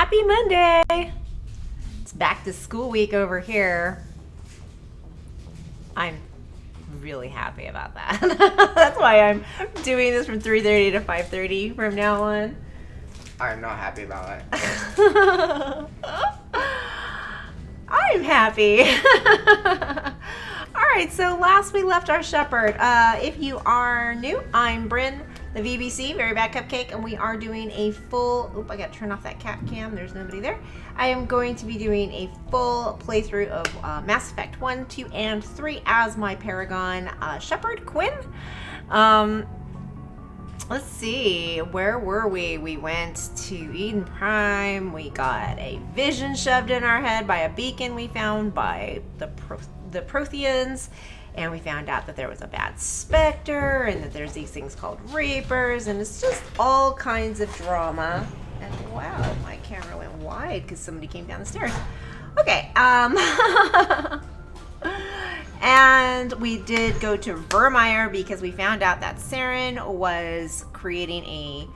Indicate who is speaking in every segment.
Speaker 1: Happy Monday! It's back to school week over here. I'm really happy about that. That's why I'm doing this from 3:30 to 5:30 from now on.
Speaker 2: I'm not happy about it.
Speaker 1: I'm happy. Alright, so last we left our shepherd. If you are new, I'm Bryn, the VBC, Very Bad Cupcake, and we are doing a full... Oop, I gotta turn off that cat cam. There's nobody there. I am going to be doing a full playthrough of Mass Effect 1, 2, and 3 as my Paragon Shepherd, Quinn. Let's see, where were we? We went to Eden Prime. We got a vision shoved in our head by a beacon we found by the Protheans, and we found out that there was a bad specter and that there's these things called Reapers, and it's just all kinds of drama. And wow, my camera went wide because somebody came down the stairs. Okay, and we did go to Vermeer because we found out that Saren was creating a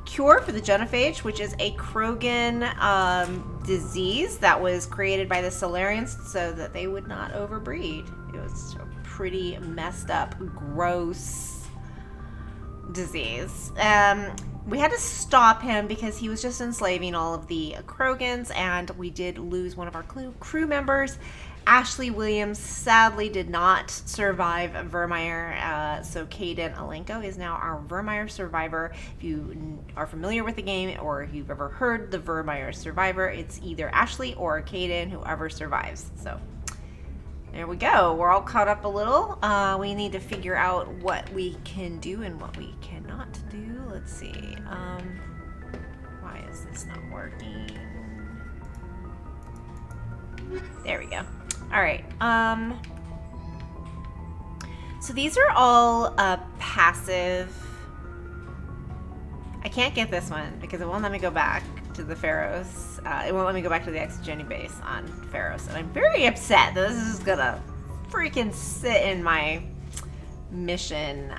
Speaker 1: cure for the genophage, which is a Krogan disease that was created by the Solarians so that they would not overbreed. It was a pretty messed up, gross disease. We had to stop him because he was just enslaving all of the Krogans, and we did lose one of our crew members. Ashley Williams sadly did not survive Vermeer, so Caden Alenko is now our Vermeer survivor. If you are familiar with the game or if you've ever heard the Vermeer survivor, it's either Ashley or Caden, whoever survives. So there we go. We're all caught up a little. We need to figure out what we can do and what we cannot do. Let's see. Why is this not working? There we go. All right. So these are all passive. I can't get this one because it won't let me go back to the Pharaohs. It won't let me go back to the Exogeny base on Pharaohs, and I'm very upset that this is just gonna freaking sit in my mission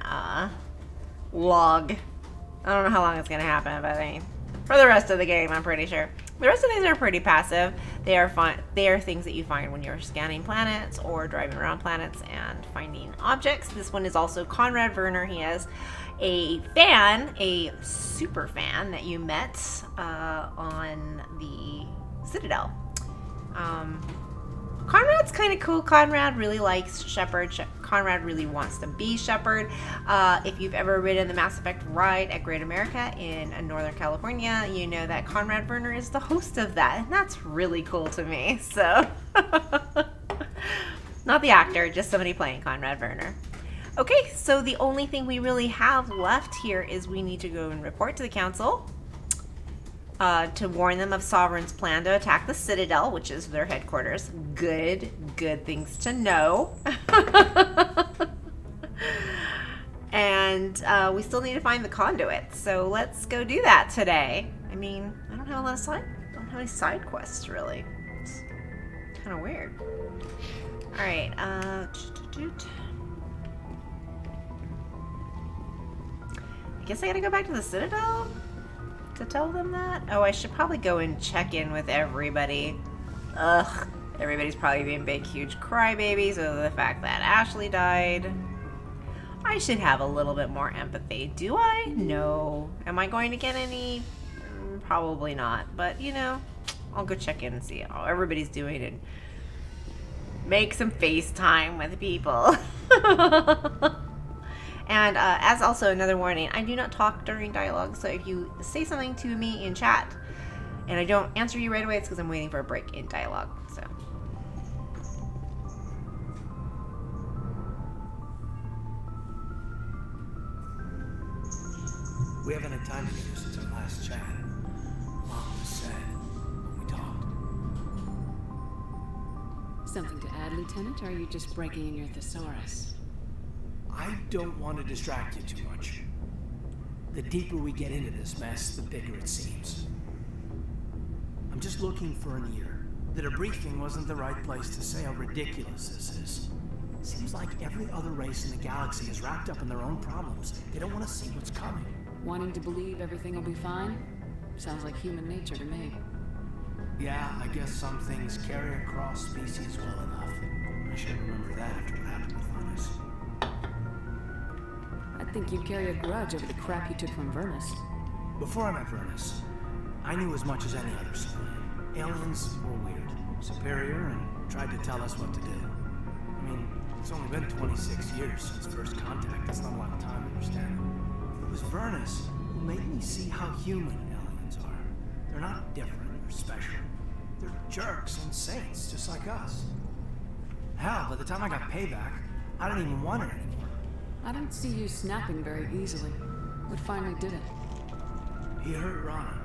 Speaker 1: log. I don't know how long it's gonna happen, but I mean, for the rest of the game, I'm pretty sure. The rest of these are pretty passive. They are fun. They are things that you find when you're scanning planets or driving around planets and finding objects. This one is also Conrad Werner. He has a fan, a super fan that you met on the Citadel. Conrad's kind of cool. Conrad really likes Shepard. Conrad really wants to be Shepard. If you've ever ridden the Mass Effect ride at Great America in Northern California, you know that Conrad Werner is the host of that, and that's really cool to me. So, not the actor, just somebody playing Conrad Werner. Okay, so the only thing we really have left here is we need to go and report to the Council to warn them of Sovereign's plan to attack the Citadel, which is their headquarters. Good things to know. And we still need to find the conduit, so let's go do that today. I mean, I don't have any side quests really. It's kind of weird. All right. I guess I gotta go back to the Citadel to tell them that? Oh, I should probably go and check in with everybody. Ugh, everybody's probably being big, huge crybabies over the fact that Ashley died. I should have a little bit more empathy. Do I? No. Am I going to get any? Probably not. But, you know, I'll go check in and see how everybody's doing and make some FaceTime with people. And as also another warning, I do not talk during dialogue, so if you say something to me in chat and I don't answer you right away, it's because I'm waiting for a break in dialogue. So.
Speaker 3: We haven't had time to do since our last chat. A lot was said when we talked.
Speaker 4: Something to add, Lieutenant, or are you just breaking in your thesaurus?
Speaker 3: I don't want to distract you too much. The deeper we get into this mess, the bigger it seems. I'm just looking for an ear. That a briefing wasn't the right place to say how ridiculous this is. Seems like every other race in the galaxy is wrapped up in their own problems. They don't want to see what's coming.
Speaker 4: Wanting to believe everything will be fine? Sounds like human nature to me.
Speaker 3: Yeah, I guess some things carry across species well enough. I should remember that after what happened with Vernus.
Speaker 4: I think you carry a grudge over the crap you took from Vernus.
Speaker 3: Before I met Vernus, I knew as much as any other civilian. Aliens were weird, superior, and tried to tell us what to do. I mean, it's only been 26 years since first contact. That's not a lot of time to understand it. It was Vernus who made me see how human aliens are. They're not different or special. They're jerks and saints, just like us. Hell, by the time I got payback, I didn't even want it anymore.
Speaker 4: I don't see you snapping very easily. What finally did it?
Speaker 3: He hurt Rana,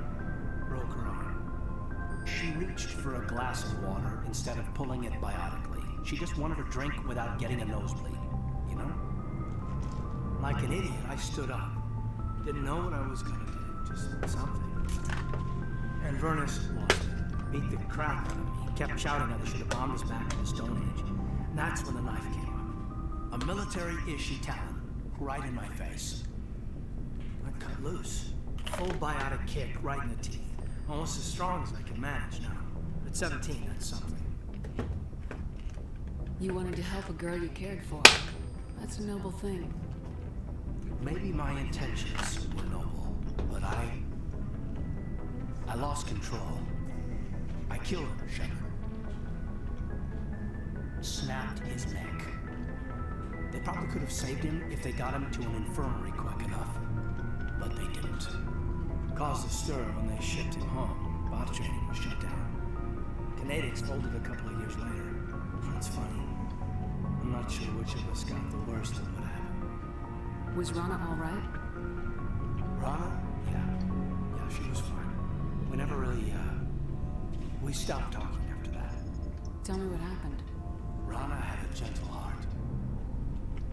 Speaker 3: broke her arm. She reached for a glass of water instead of pulling it biotically. She just wanted a drink without getting a nosebleed, you know? Like an idiot, I stood up. Didn't know what I was gonna do, just something. And Vernus lost it. Beat the crap out of me. He kept shouting how they should have bombed us back in the Stone Age. And that's when the knife came up. A military-issue talon, right in my face. I cut loose. Full biotic kick right in the teeth. Almost as strong as I can manage now. At 17, that's something.
Speaker 4: You wanted to help a girl you cared for. That's a noble thing.
Speaker 3: Maybe my intentions were noble, but I lost control. I killed him, Shepard. Snapped his neck. They probably could have saved him if they got him to an infirmary quick enough. But they didn't. Caused a stir when they shipped him home. Bot training was shut down. Canadics folded a couple of years later. It's funny. I'm not sure which of us got the worst of what happened.
Speaker 4: Was Rana all right?
Speaker 3: Rana? Yeah, she was fine. We never really, we stopped talking after that.
Speaker 4: Tell me what happened.
Speaker 3: Rana had a gentle heart.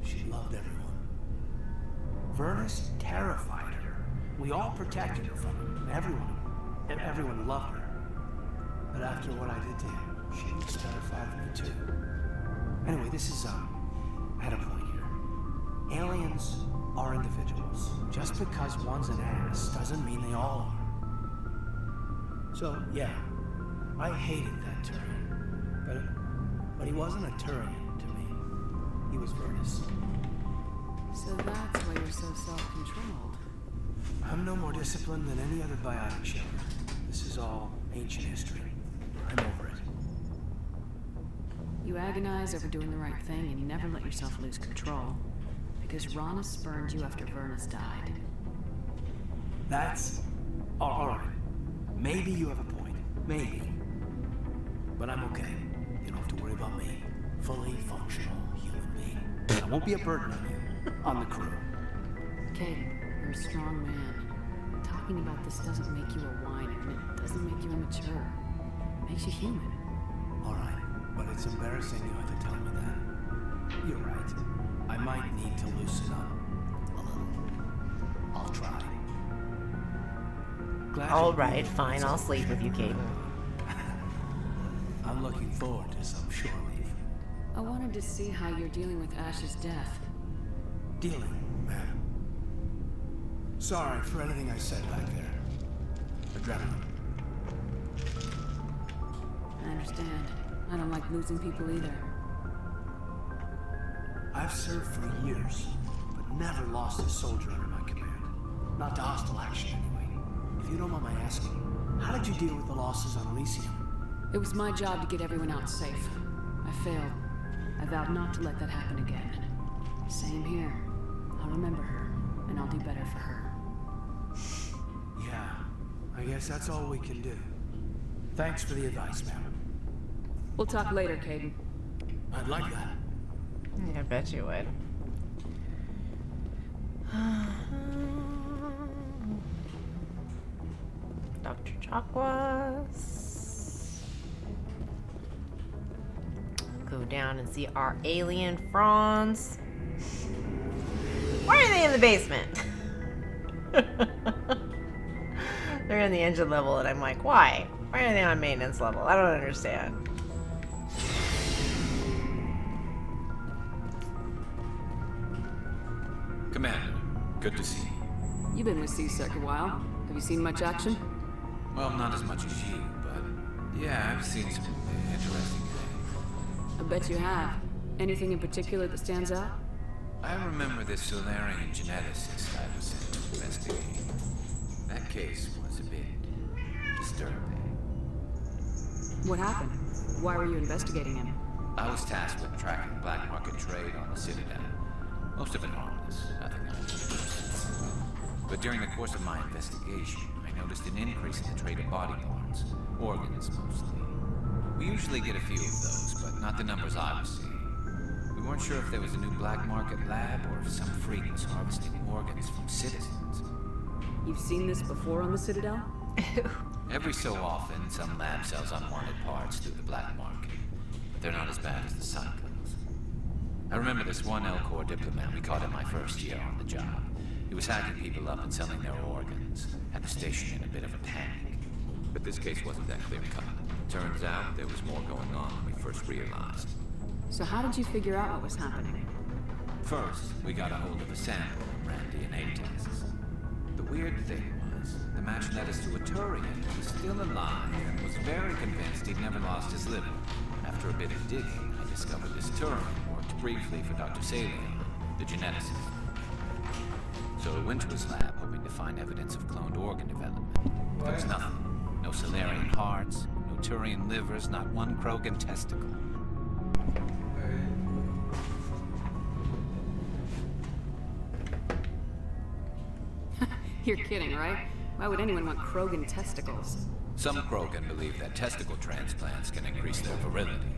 Speaker 3: She loved everyone. Vernus terrified her. We all protected her from him. Everyone loved her. But after what I did to him, she was terrified of me too. Anyway, this is, at a point here. Aliens are individuals. Just because one's an ass doesn't mean they all are. So, yeah, I hated that Turian. But he wasn't a Turian to me. He was Vernus.
Speaker 4: So that's why you're so self-controlled.
Speaker 3: I'm no more disciplined than any other biotic shepherd. This is all ancient history. I'm over it.
Speaker 4: You agonize over doing the right thing and you never let yourself lose control. Because Rana spurned you after Vernus died.
Speaker 3: That's... all right. Maybe you have a point. Maybe. But I'm okay. You don't have to worry about me. Fully functional human being. I won't be a burden on you. On the crew.
Speaker 4: Caden, you're a strong man. Talking about this doesn't make you a whiner, and it doesn't make you immature. It makes you human.
Speaker 3: All right. But it's embarrassing you have to tell me that. You're right. I might need to loosen up a little. I'll try. Glad
Speaker 1: All
Speaker 3: you
Speaker 1: right,
Speaker 3: agreed.
Speaker 1: fine. I'll sleep with you, Caden.
Speaker 3: I'm looking forward to some shore leave.
Speaker 4: I wanted to see how you're dealing with Ash's death.
Speaker 3: Dealing, ma'am. Sorry for anything I said back there. Adrenaline.
Speaker 4: I understand. I don't like losing people either.
Speaker 3: I've served for years, but never lost a soldier under my command. Not to hostile action, anyway. If you don't mind my asking, how did you deal with the losses on Elysium?
Speaker 4: It was my job to get everyone out safe. I failed. I vowed not to let that happen again. Same here. I'll remember her, and I'll do better for her.
Speaker 3: Yeah, I guess that's all we can do. Thanks for the advice, ma'am.
Speaker 4: We'll talk later, Caden.
Speaker 3: I'd like that.
Speaker 1: I bet you would. Dr. Chakwas. Go down and see our alien fronds. Why are they in the basement? They're in the engine level, and I'm like, why? Why are they on maintenance level? I don't understand.
Speaker 5: Commander, good to see you.
Speaker 4: You've been with CSEC a while. Have you seen much action?
Speaker 5: Well, not as much as you, but Yeah, I've seen some interesting things.
Speaker 4: I bet you have. Anything in particular that stands out?
Speaker 5: I remember this Solarian geneticist I was sent to investigate. That case was a bit disturbing.
Speaker 4: What happened? Why were you investigating him?
Speaker 5: I was tasked with tracking black market trade on the Citadel. Most of it harmless, nothing unusual. But during the course of my investigation, I noticed an increase in the trade of body parts, organs mostly. We usually get a few of those, but not the numbers I was seeing. We weren't sure if there was a new black market lab or if some freak was harvesting organs from citizens.
Speaker 4: You've seen this before on the Citadel?
Speaker 5: Every so often, some lab sells unwanted parts through the black market, but they're not as bad as the cyclones. I remember this one L-Corps diplomat we caught in my first year on the job. He was hacking people up and selling their organs. Had the station in a bit of a panic. But this case wasn't that clear-cut. Turns out there was more going on than we first realized.
Speaker 4: So how did you figure out what was happening?
Speaker 5: First, we got a hold of a sample and ran DNA tests. The weird thing was, the match led us to a Turian who was still alive and was very convinced he'd never lost his liver. After a bit of digging, I discovered this Turian worked briefly for Dr. Salion, the geneticist. So I went to his lab hoping to find evidence of cloned organ development. There was nothing. No Solarian hearts, no Turian livers, not one Krogan testicle.
Speaker 4: You're kidding, right? Why would anyone want Krogan testicles?
Speaker 5: Some Krogan believe that testicle transplants can increase their virility,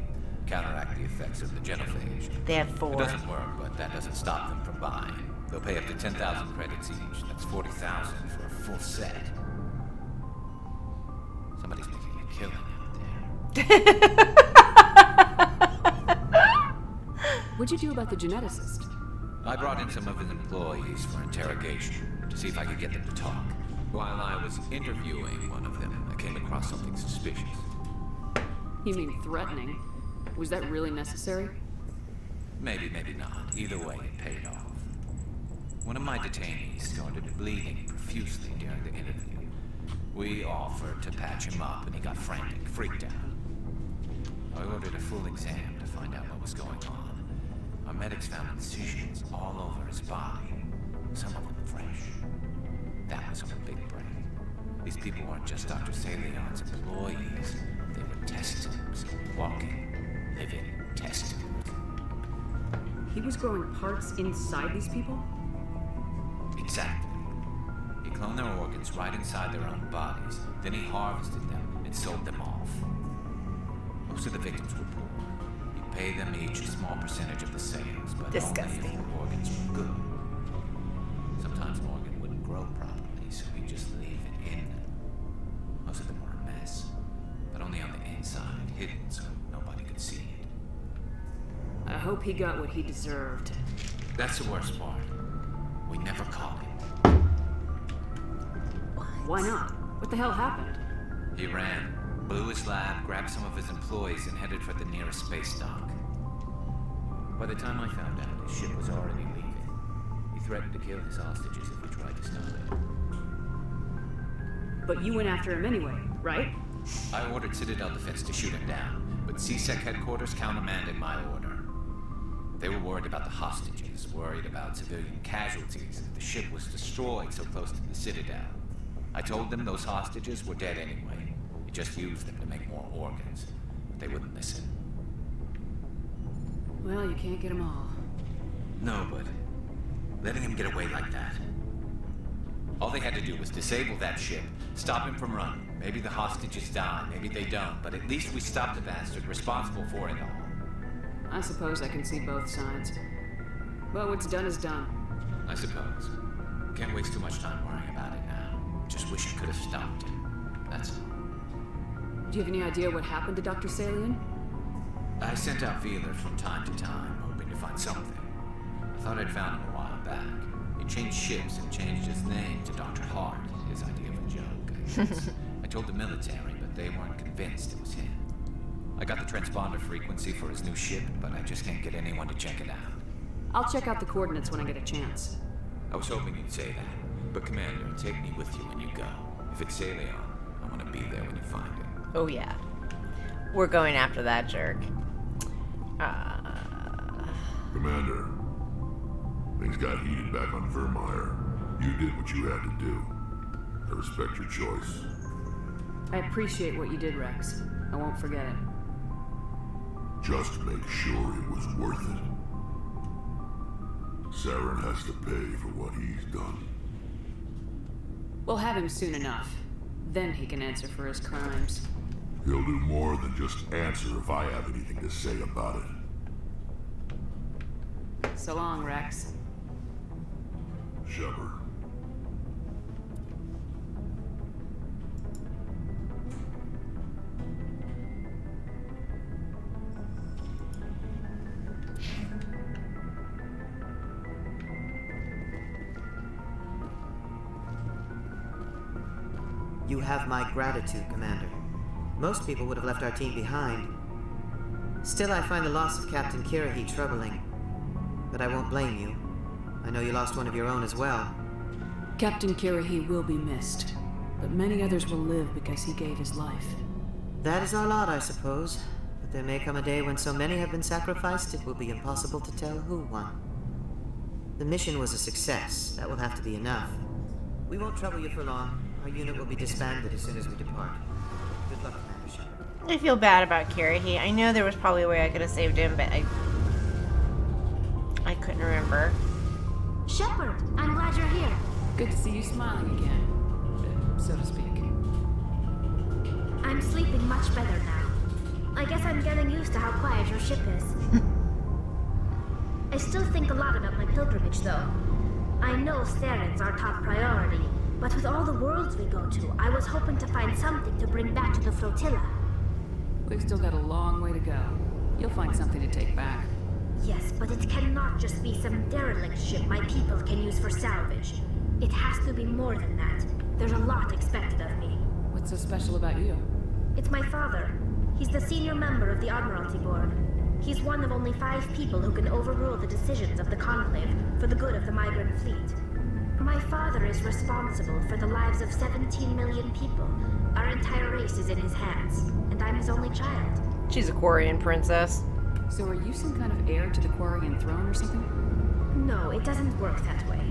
Speaker 5: counteract the effects of the genophage.
Speaker 1: They have
Speaker 5: It
Speaker 1: 4.
Speaker 5: doesn't work, but that doesn't stop them from buying. They'll pay up to 10,000 credits each. That's 40,000 for a full set. Somebody's making a killing out there.
Speaker 4: What'd you do about the geneticist?
Speaker 5: I brought in some of his employees for interrogation to see if I could get them to talk. While I was interviewing one of them, I came across something suspicious.
Speaker 4: You mean threatening? Was that really necessary?
Speaker 5: Maybe, maybe not. Either way, it paid off. One of my detainees started bleeding profusely during the interview. We offered to patch him up, and he got frantic, freaked out. I ordered a full exam to find out what was going on. Our medics found incisions all over his body, some of them fresh. That was a big break. These people weren't just Dr. Salion's employees. They were test tubes, walking, living test tubes.
Speaker 4: He was growing parts inside these people?
Speaker 5: Exactly. He cloned their organs right inside their own bodies. Then he harvested them and sold them off. Most of the victims were poor. He'd pay them each a small percentage of the sales, but only if
Speaker 1: Disgusting.
Speaker 5: the organs were good. Sometimes an organ wouldn't grow properly, so he'd just leave it in them. Most of them were a mess, but only on the inside, hidden so nobody could see it.
Speaker 4: I hope he got what he deserved.
Speaker 5: That's the worst part. We never caught him.
Speaker 4: Why not? What the hell happened?
Speaker 5: He ran, blew his lab, grabbed some of his employees, and headed for the nearest space dock. By the time I found out, his ship was already leaving. He threatened to kill his hostages if we tried to stop it.
Speaker 4: But you went after him anyway, right?
Speaker 5: I ordered Citadel Defense to shoot him down, but CSEC headquarters countermanded my order. They were worried about the hostages, worried about civilian casualties if the ship was destroyed so close to the Citadel. I told them those hostages were dead anyway. We just used them to make more organs. But they wouldn't listen.
Speaker 4: Well, you can't get them all.
Speaker 5: No, but letting him get away like that. All they had to do was disable that ship, stop him from running. Maybe the hostages die, maybe they don't, but at least we stopped the bastard responsible for it all.
Speaker 4: I suppose I can see both sides. But what's done is done.
Speaker 5: I suppose. Can't waste too much time worrying about it now. Just wish I could have stopped him. That's all.
Speaker 4: Do you have any idea what happened to Dr. Salion?
Speaker 5: I sent out feelers from time to time, hoping to find something. I thought I'd found him a while back. He changed ships and changed his name to Dr. Hart, his idea of a joke, I guess. I told the military, but they weren't convinced it was him. I got the transponder frequency for his new ship, but I just can't get anyone to check it out.
Speaker 4: I'll check out the coordinates when I get a chance.
Speaker 5: I was hoping you'd say that. But Commander, take me with you when you go. If it's Salion, I want to be there when you find it.
Speaker 1: Oh, yeah. We're going after that jerk.
Speaker 6: Commander, things got heated back on Vermeer. You did what you had to do. I respect your choice.
Speaker 4: I appreciate what you did, Rex. I won't forget it.
Speaker 6: Just make sure it was worth it. Saren has to pay for what he's done.
Speaker 4: We'll have him soon enough. Then he can answer for his crimes.
Speaker 6: He'll do more than just answer if I have anything to say about it.
Speaker 4: So long, Rex.
Speaker 6: Shepard.
Speaker 7: You have my gratitude, Commander. Most people would have left our team behind. Still, I find the loss of Captain Kirahi troubling. But I won't blame you. I know you lost one of your own as well.
Speaker 4: Captain Kirahi will be missed, but many others will live because he gave his life.
Speaker 7: That is our lot, I suppose. But there may come a day when so many have been sacrificed, it will be impossible to tell who won. The mission was a success. That will have to be enough. We won't trouble you for long. Our unit will be disbanded as soon as we depart. Good luck, Commander Shepard.
Speaker 1: I feel bad about Kirahi. I know there was probably a way I could have saved him, but I couldn't remember.
Speaker 8: Shepard, I'm glad you're here.
Speaker 4: Good to see you smiling again, so to speak.
Speaker 8: I'm sleeping much better now. I guess I'm getting used to how quiet your ship is. I still think a lot about my pilgrimage, though. I know Saren's our top priority, but with all the worlds we go to, I was hoping to find something to bring back to the flotilla.
Speaker 4: We've still got a long way to go. You'll find something to take back.
Speaker 8: Yes, but it cannot just be some derelict ship my people can use for salvage. It has to be more than that. There's a lot expected of me.
Speaker 4: What's so special about you?
Speaker 8: It's my father. He's the senior member of the Admiralty Board. He's one of only 5 people who can overrule the decisions of the Conclave for the good of the migrant fleet. My father is responsible for the lives of 17 million people. Our entire race is in his hands, and I'm his only child.
Speaker 1: She's a Quarian princess.
Speaker 4: So are you some kind of heir to the Quarian throne or something?
Speaker 8: No, it doesn't work that way.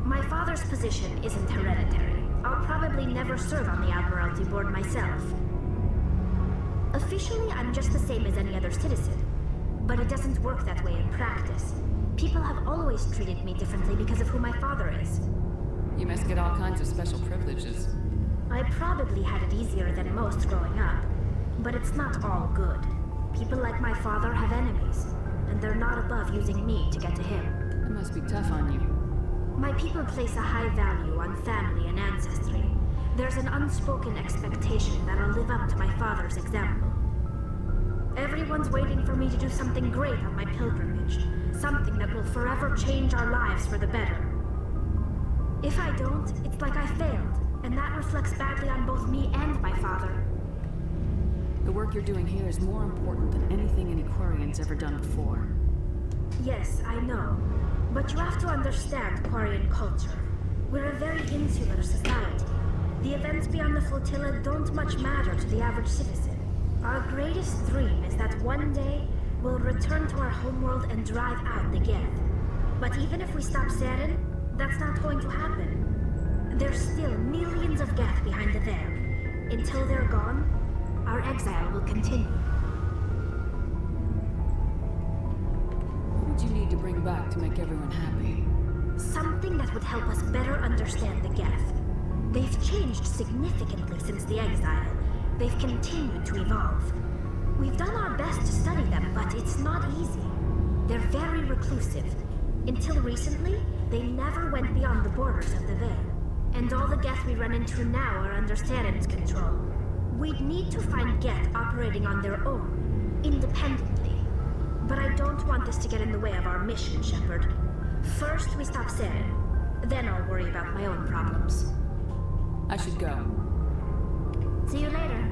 Speaker 8: My father's position isn't hereditary. I'll probably never serve on the Admiralty Board myself. Officially, I'm just the same as any other citizen. But it doesn't work that way in practice. People have always treated me differently because of who my father is.
Speaker 4: You must get all kinds of special privileges.
Speaker 8: I probably had it easier than most growing up, but it's not all good. People like my father have enemies, and they're not above using me to get to him.
Speaker 4: It must be tough on you.
Speaker 8: My people place a high value on family and ancestry. There's an unspoken expectation that I'll live up to my father's example. Everyone's waiting for me to do something great on my pilgrimage, something that will forever change our lives for the better. If I don't, it's like I failed, and that reflects badly on both me and my father.
Speaker 4: The work you're doing here is more important than anything any Quarian's ever done before.
Speaker 8: Yes, I know. But you have to understand Quarian culture. We're a very insular society. The events beyond the flotilla don't much matter to the average citizen. Our greatest dream is that one day we'll return to our homeworld and drive out the Geth. But even if we stop Saren, that's not going to happen. There's still millions of Geth behind the veil. Until they're gone, our exile will continue.
Speaker 4: What would you need to bring back to make everyone happy?
Speaker 8: Something that would help us better understand the Geth. They've changed significantly since the exile. They've continued to evolve. We've done our best to study them, but it's not easy. They're very reclusive. Until recently, they never went beyond the borders of the Veil. And all the Geth we run into now are under Saren's control. We'd need to find Geth operating on their own, independently. But I don't want this to get in the way of our mission, Shepard. First, we stop Saren. Then I'll worry about my own problems.
Speaker 4: I should go.
Speaker 8: See you later.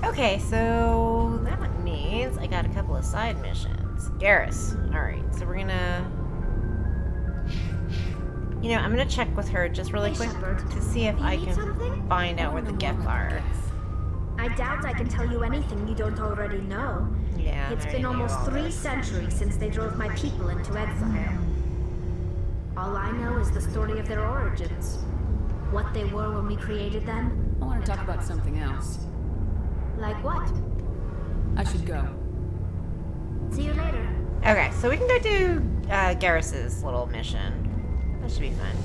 Speaker 1: Okay, so that means I got a couple of side missions. Garrus. Alright, so we're gonna... You know, I'm gonna check with her just really
Speaker 8: Hey,
Speaker 1: quick
Speaker 8: Shepard.
Speaker 1: to see if
Speaker 8: You
Speaker 1: I
Speaker 8: need
Speaker 1: can
Speaker 8: something?
Speaker 1: find out where the Geth are.
Speaker 8: I I doubt I can tell you anything you don't already know.
Speaker 1: Yeah.
Speaker 8: It's
Speaker 1: I
Speaker 8: been
Speaker 1: already knew
Speaker 8: almost
Speaker 1: all
Speaker 8: 3
Speaker 1: this.
Speaker 8: centuries since they drove my people into exile. All I know is the story of their origins. What they were when we created them.
Speaker 4: I want to talk about something else.
Speaker 8: Like what?
Speaker 4: I should go.
Speaker 8: See you later.
Speaker 1: Okay, so we can go do Garrus's little mission. That should be fun.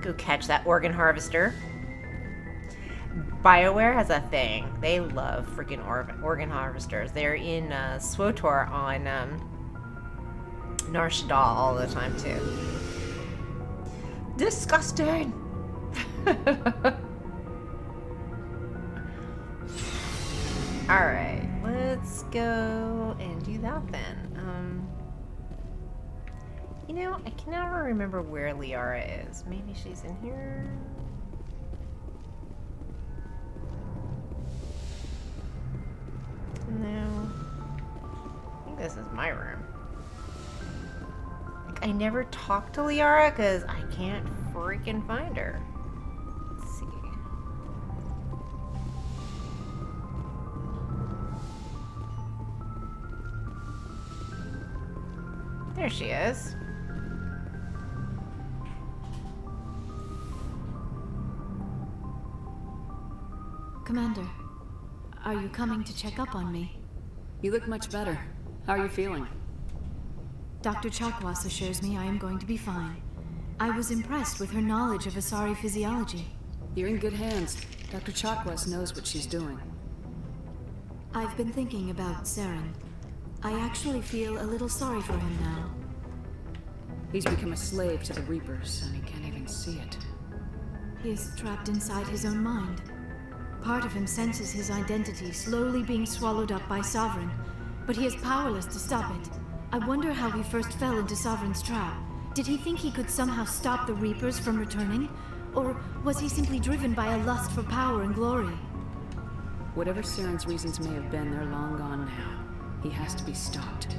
Speaker 1: Go catch that organ harvester. BioWare has a thing. They love freaking organ harvesters. They're in SWTOR on Nar Shaddaa all the time, too. Disgusting! Alright, let's go and do that then. You know, I can never remember where Liara is. Maybe she's in here? No. I think this is my room. Like, I never talked to Liara because I can't freaking find her. Let's see. There she is.
Speaker 9: Commander, are you coming to check up on me?
Speaker 4: You look much better. How are you feeling?
Speaker 9: Dr. Chakwas assures me I am going to be fine. I was impressed with her knowledge of Asari physiology.
Speaker 4: You're in good hands. Dr. Chakwas knows what she's doing.
Speaker 9: I've been thinking about Saren. I actually feel a little sorry for him now.
Speaker 4: He's become a slave to the Reapers, and he can't even see it.
Speaker 9: He is trapped inside his own mind. Part of him senses his identity slowly being swallowed up by Sovereign, but he is powerless to stop it. I wonder how he first fell into Sovereign's trap. Did he think he could somehow stop the Reapers from returning? Or was he simply driven by a lust for power and glory?
Speaker 4: Whatever Saren's reasons may have been, they're long gone now. He has to be stopped.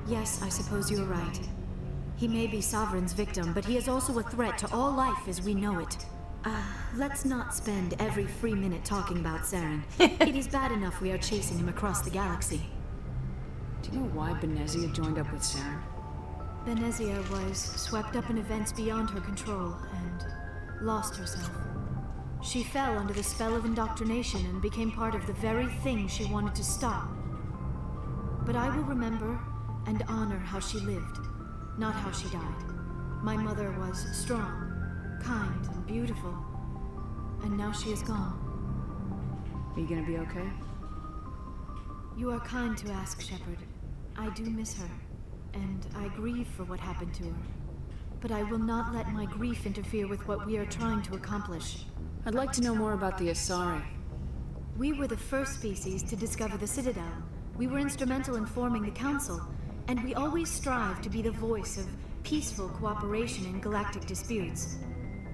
Speaker 9: Yes, I suppose you're right. He may be Sovereign's victim, but he is also a threat to all life as we know it. Let's not spend every free minute talking about Saren. It is bad enough we are chasing him across the galaxy.
Speaker 4: Do you know why Benezia joined up with Saren?
Speaker 9: Benezia was swept up in events beyond her control and lost herself. She fell under the spell of indoctrination and became part of the very thing she wanted to stop. But I will remember and honor how she lived, not how she died. My mother was strong, kind, and beautiful, and now she is gone.
Speaker 4: Are you gonna be okay?
Speaker 9: You are kind to ask, Shepard. I do miss her, and I grieve for what happened to her. But I will not let my grief interfere with what we are trying to accomplish.
Speaker 4: I'd like to know more about the Asari.
Speaker 9: We were the first species to discover the Citadel. We were instrumental in forming the Council, and we always strive to be the voice of peaceful cooperation in galactic disputes.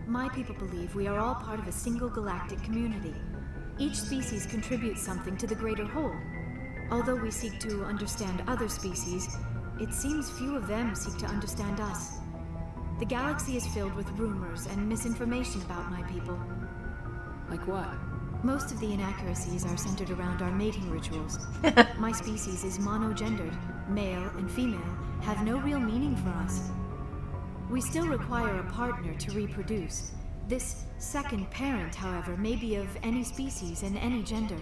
Speaker 9: My people believe we are all part of a single galactic community. Each species contributes something to the greater whole. Although we seek to understand other species, it seems few of them seek to understand us. The galaxy is filled with rumors and misinformation about my people.
Speaker 4: Like what?
Speaker 9: Most of the inaccuracies are centered around our mating rituals. My species is monogendered. Male and female have no real meaning for us. We still require a partner to reproduce. This second parent, however, may be of any species and any gender.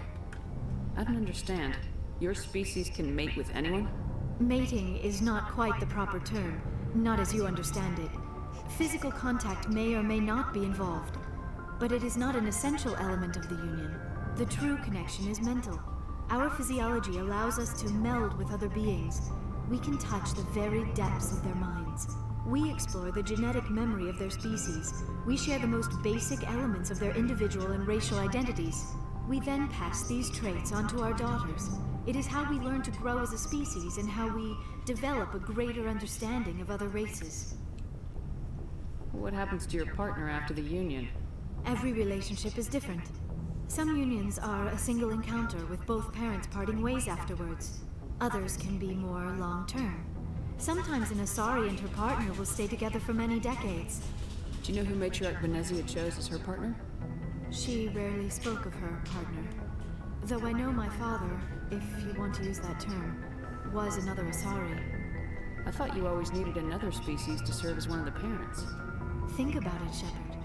Speaker 4: I don't understand. Your species can mate with anyone?
Speaker 9: Mating is not quite the proper term, not as you understand it. Physical contact may or may not be involved, but it is not an essential element of the union. The true connection is mental. Our physiology allows us to meld with other beings. We can touch the very depths of their minds. We explore the genetic memory of their species. We share the most basic elements of their individual and racial identities. We then pass these traits onto our daughters. It is how we learn to grow as a species and how we develop a greater understanding of other races.
Speaker 4: What happens to your partner after the union?
Speaker 9: Every relationship is different. Some unions are a single encounter with both parents parting ways afterwards. Others can be more long-term. Sometimes an Asari and her partner will stay together for many decades.
Speaker 4: Do you know who Matriarch Venezia chose as her partner?
Speaker 9: She rarely spoke of her partner. Though I know my father, if you want to use that term, was another Asari.
Speaker 4: I thought you always needed another species to serve as one of the parents.
Speaker 9: Think about it, Shepard.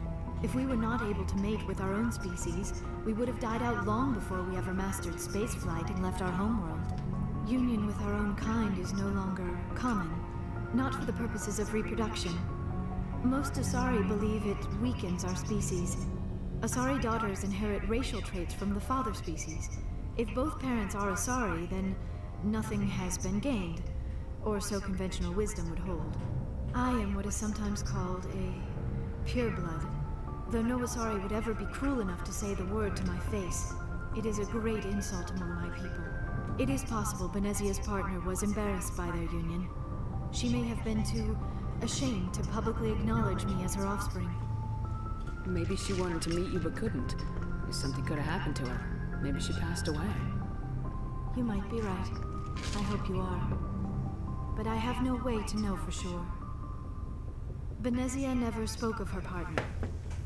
Speaker 9: If we were not able to mate with our own species, we would have died out long before we ever mastered spaceflight and left our homeworld. Union with our own kind is no longer common, not for the purposes of reproduction. Most Asari believe it weakens our species. Asari daughters inherit racial traits from the father species. If both parents are Asari, then nothing has been gained, or so conventional wisdom would hold. I am what is sometimes called a pureblood. Though no Asari would ever be cruel enough to say the word to my face, it is a great insult among my people. It is possible Benezia's partner was embarrassed by their union. She may have been too ashamed to publicly acknowledge me as her offspring.
Speaker 4: Maybe she wanted to meet you but couldn't. If something could have happened to her. Maybe she passed away.
Speaker 9: You might be right. I hope you are. But I have no way to know for sure. Benezia never spoke of her partner.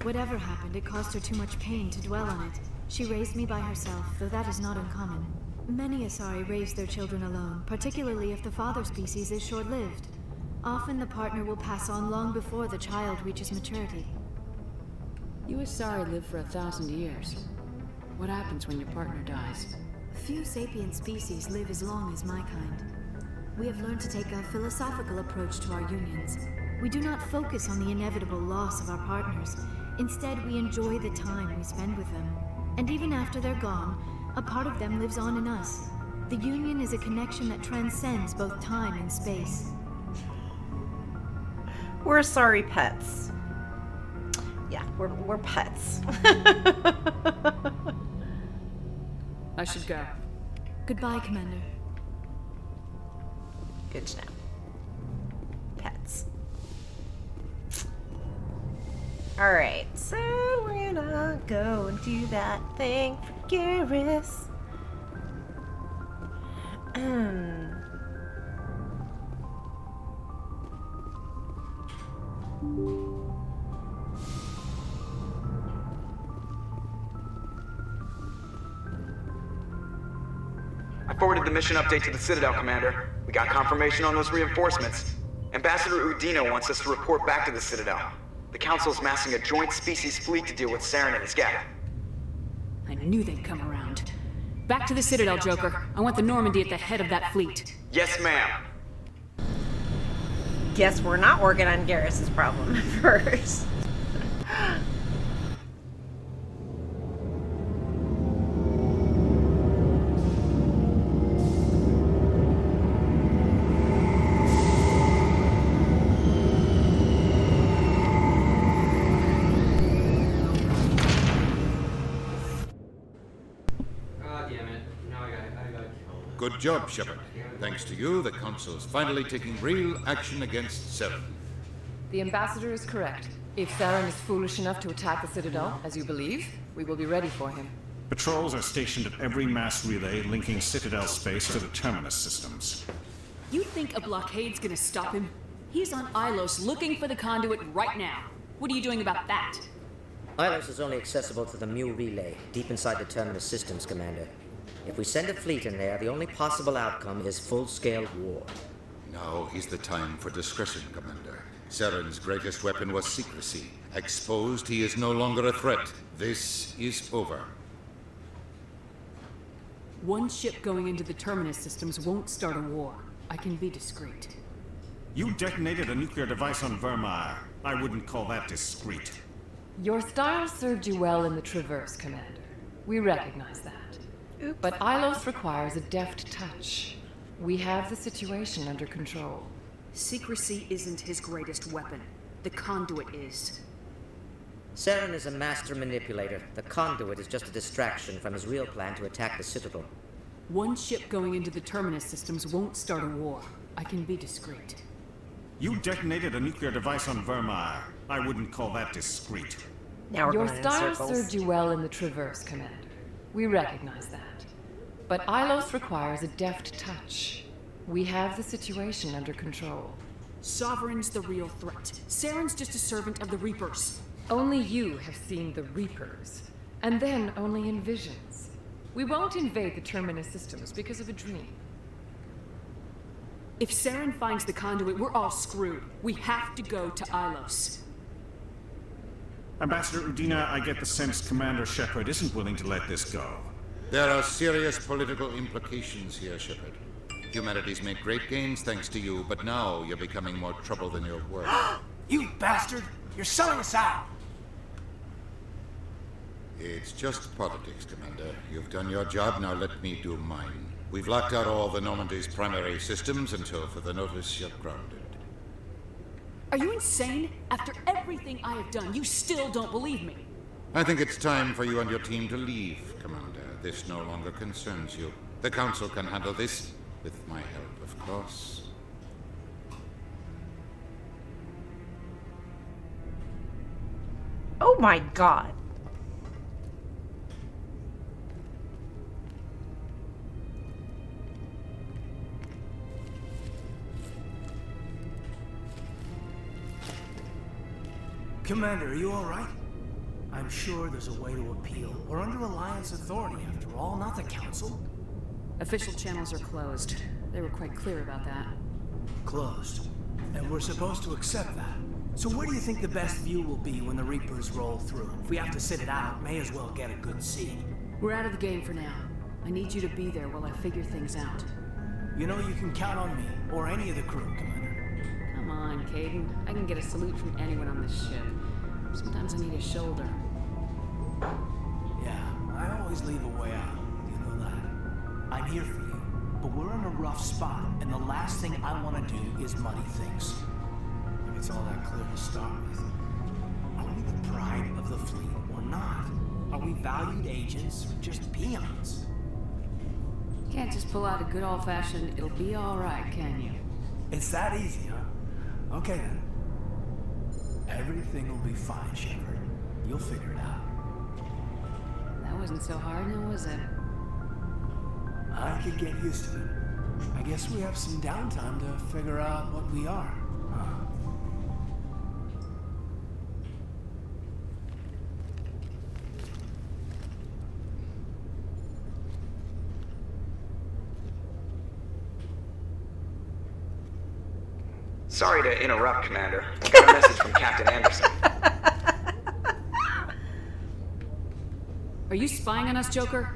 Speaker 9: Whatever happened, it caused her too much pain to dwell on it. She raised me by herself, though that is not uncommon. Many Asari raise their children alone, particularly if the father species is short-lived. Often the partner will pass on long before the child reaches maturity.
Speaker 4: You Asari live for 1,000 years. What happens when your partner dies?
Speaker 9: Few sapient species live as long as my kind. We have learned to take a philosophical approach to our unions. We do not focus on the inevitable loss of our partners. Instead, we enjoy the time we spend with them. And even after they're gone, a part of them lives on in us. The union is a connection that transcends both time and space.
Speaker 1: We're sorry pets. Yeah, we're pets.
Speaker 4: I should go.
Speaker 9: Goodbye, Commander.
Speaker 1: Good to know. Pets. Alright, so we're gonna go and do that thing for Garrus.
Speaker 10: I forwarded the mission update to the Citadel, Commander. We got confirmation on those reinforcements. Ambassador Udino wants us to report back to the Citadel. The Council's massing a joint species fleet to deal with Saren and his gap.
Speaker 4: I knew they'd come around. Back to the Citadel, Joker. I want the Normandy at the head of that fleet.
Speaker 10: Yes, ma'am.
Speaker 1: Guess we're not working on Garrus's problem first.
Speaker 11: Good job, Shepard. Thanks to you, the Council's finally taking real action against Saren.
Speaker 12: The Ambassador is correct. If Saren is foolish enough to attack the Citadel, as you believe, we will be ready for him.
Speaker 13: Patrols are stationed at every mass relay linking Citadel space to the Terminus systems.
Speaker 4: You think a blockade's gonna stop him? He's on Ilos looking for the conduit right now. What are you doing about that?
Speaker 7: Ilos is only accessible to the Mu relay, deep inside the Terminus systems, Commander. If we send a fleet in there, the only possible outcome is full-scale war.
Speaker 11: Now is the time for discretion, Commander. Saren's greatest weapon was secrecy. Exposed, he is no longer a threat. This is over.
Speaker 4: One ship going into the Terminus systems won't start a war. I can be discreet.
Speaker 13: You detonated a nuclear device on Vermeer. I wouldn't call that discreet.
Speaker 12: Your style served you well in the Traverse, Commander. We recognize that. But Ilos requires a deft touch. We have the situation under control.
Speaker 4: Secrecy isn't his greatest weapon. The conduit is.
Speaker 7: Saren is a master manipulator. The conduit is just a distraction from his real plan to attack the Citadel.
Speaker 4: One ship going into the Terminus systems won't start a war. I can be discreet.
Speaker 13: You detonated a nuclear device on Vermeer. I wouldn't call that discreet.
Speaker 1: Now we're
Speaker 12: Your
Speaker 1: going in
Speaker 12: style
Speaker 1: circles.
Speaker 12: served you well in the Traverse, Commander. We recognize that. But Ilos requires a deft touch. We have the situation under control.
Speaker 4: Sovereign's the real threat. Saren's just a servant of the Reapers.
Speaker 12: Only you have seen the Reapers, and then only in visions. We won't invade the Terminus systems because of a dream.
Speaker 4: If Saren finds the conduit, we're all screwed. We have to go to Ilos.
Speaker 13: Ambassador Udina, I get the sense Commander Shepard isn't willing to let this go.
Speaker 11: There are serious political implications here, Shepard. Humanity's made great gains thanks to you, but now you're becoming more trouble than you're worth.
Speaker 3: You bastard! You're selling us out!
Speaker 11: It's just politics, Commander. You've done your job, now let me do mine. We've locked out all the Normandy's primary systems until further notice you're grounded.
Speaker 4: Are you insane? After everything I have done, you still don't believe me.
Speaker 11: I think it's time for you and your team to leave, Commander. This no longer concerns you. The Council can handle this, with my help, of course.
Speaker 1: Oh my god.
Speaker 3: Commander, are you alright? I'm sure there's a way to appeal. We're under Alliance authority, after all, not the Council.
Speaker 4: Official channels are closed. They were quite clear about that.
Speaker 3: Closed. And we're supposed to accept that. So where do you think the best view will be when the Reapers roll through? If we have to sit it out, may as well get a good seat.
Speaker 4: We're out of the game for now. I need you to be there while I figure things out.
Speaker 3: You know you can count on me, or any of the crew, Commander.
Speaker 4: Come on, Caden. I can get a salute from anyone on this ship. Sometimes I need a shoulder.
Speaker 3: Yeah, I always leave a way out. You know that. I'm here for you, but we're in a rough spot, and the last thing I want to do is muddy things. If it's all that clear to start with, are we the pride of the fleet or not? Are we valued agents or just peons?
Speaker 4: You can't just pull out a good old-fashioned, it'll be alright, can you?
Speaker 3: It's that easy, huh? Okay then. Everything will be fine, Shepard. You'll figure it out.
Speaker 4: That wasn't so hard, now was it?
Speaker 3: I could get used to it. I guess we have some downtime to figure out what we are, huh?
Speaker 10: Sorry to interrupt, Commander. I got a message from Captain Anderson.
Speaker 4: Are you spying on us, Joker?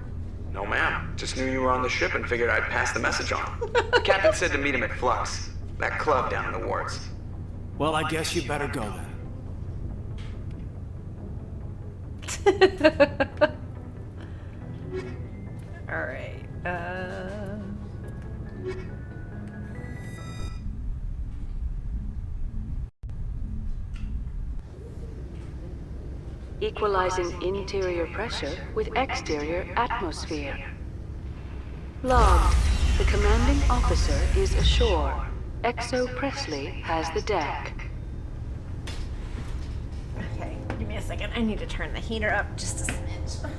Speaker 10: No, ma'am. Just knew you were on the ship and figured I'd pass the message on. The captain said to meet him at Flux, that club down in the wards.
Speaker 3: Well, I guess you better go then.
Speaker 1: Alright,
Speaker 14: Equalizing interior pressure with exterior atmosphere. Logged. The commanding officer is ashore. Exo Presley has the deck.
Speaker 1: okay, give me a second. I need to turn the heater up just a smidge.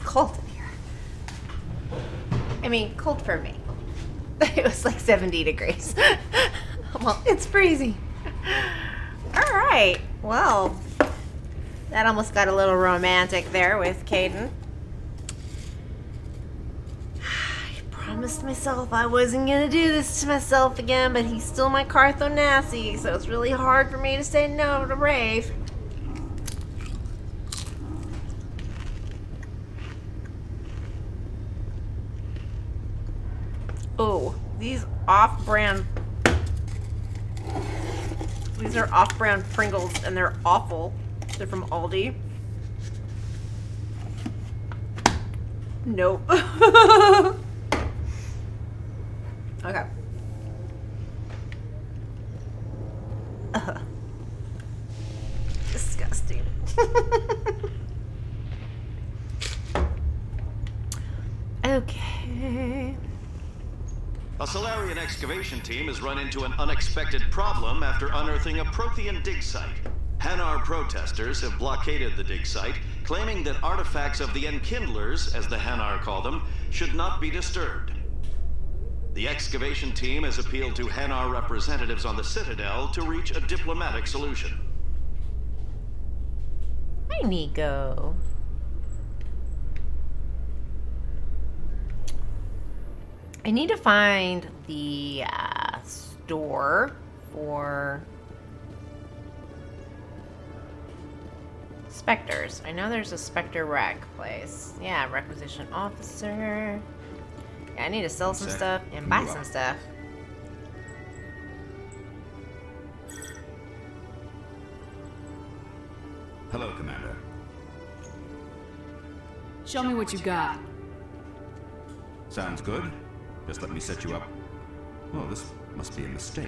Speaker 1: Cold in here. I mean, cold for me. It was like 70 degrees. Well, it's freezing. All right. Well, that almost got a little romantic there with Caden. I promised myself I wasn't gonna do this to myself again, but he's still my Carthonasi, so it's really hard for me to say no to Rafe. Oh, these off-brand... These are off-brand Pringles, and they're awful. They're from Aldi. Nope. Okay. Disgusting. Okay.
Speaker 10: I'll
Speaker 15: Solarian excavation team has run into an unexpected problem after unearthing a Prothean dig site. Hanar protesters have blockaded the dig site, claiming that artifacts of the Enkindlers, as the Hanar call them, should not be disturbed. The excavation team has appealed to Hanar representatives on the Citadel to reach a diplomatic solution.
Speaker 1: Hi, Nico. I need to find the store for Spectres. I know there's a Spectre rec place. Yeah, requisition officer. Yeah, I need to sell some stuff and buy some stuff.
Speaker 16: Hello, Commander.
Speaker 4: Show me what you got.
Speaker 16: Sounds good. Just let me set you up. Oh, this must be a mistake.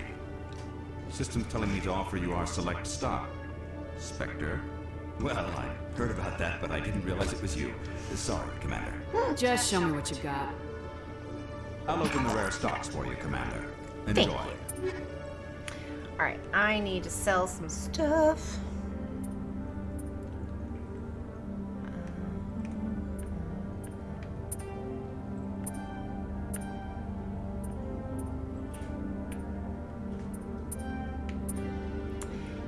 Speaker 16: System's telling me to offer you our select stock. Spectre? Well, I heard about that, but I didn't realize it was you. Sorry, Commander.
Speaker 4: Just show me what you got.
Speaker 16: I'll open the rare stocks for you, Commander. Enjoy.
Speaker 1: Alright, I need to sell some stuff.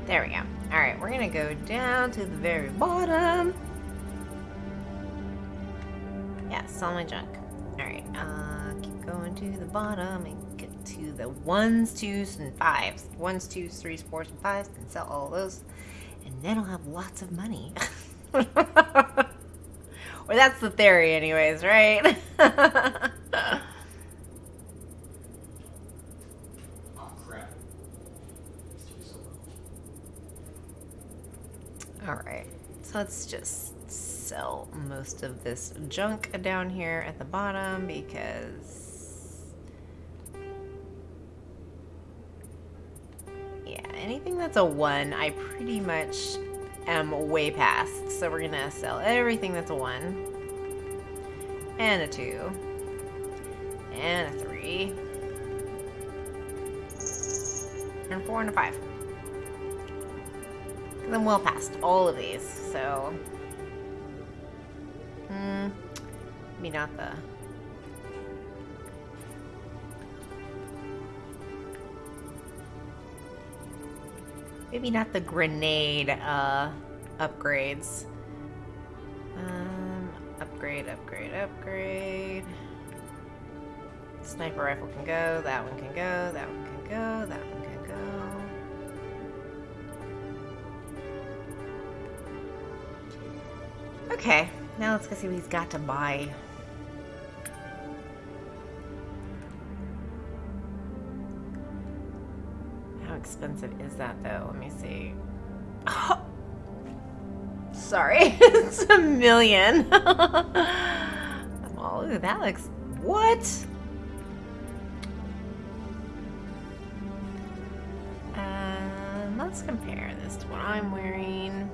Speaker 1: There we go. Alright, we're gonna go down to the very bottom. Yeah, sell my junk. Alright, keep going to the bottom and get to the 1s, 2s, and 5s. 1s, 2s, 3s, 4s, and 5s, and sell all those. And then I'll have lots of money. Or that's the theory anyways, right? Alright, so let's just sell most of this junk down here at the bottom because... yeah, anything that's a 1, I pretty much am way past. So we're gonna sell everything that's a 1. And a 2. And a 3. And a 4 and a 5. I'm well past all of these, so... maybe not the... maybe not the grenade, upgrades. Upgrade. Sniper rifle can go, that one can go, that one can go, that one can go. Okay, now let's go see what he's got to buy. How expensive is that, though? Let me see. Oh, sorry, it's $1 million. Oh, ooh, that looks... what? Let's compare this to what I'm wearing.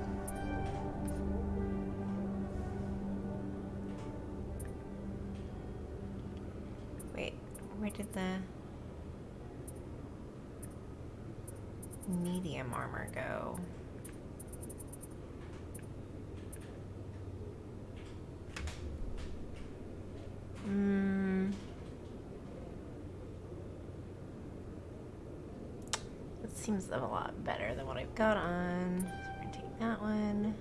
Speaker 1: Wait, where did the medium armor go? That seems a lot better than what I've got on. So we're gonna take that one.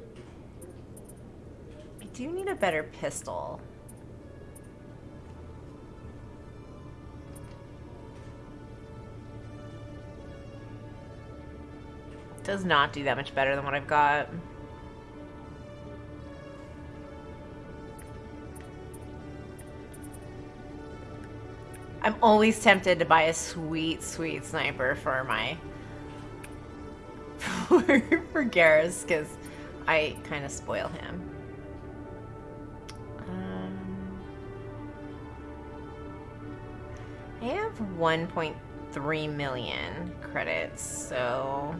Speaker 1: I do need a better pistol. Does not do that much better than what I've got. I'm always tempted to buy a sweet, sweet sniper for my... for Garrus, because I kind of spoil him. I have 1.3 million credits, so...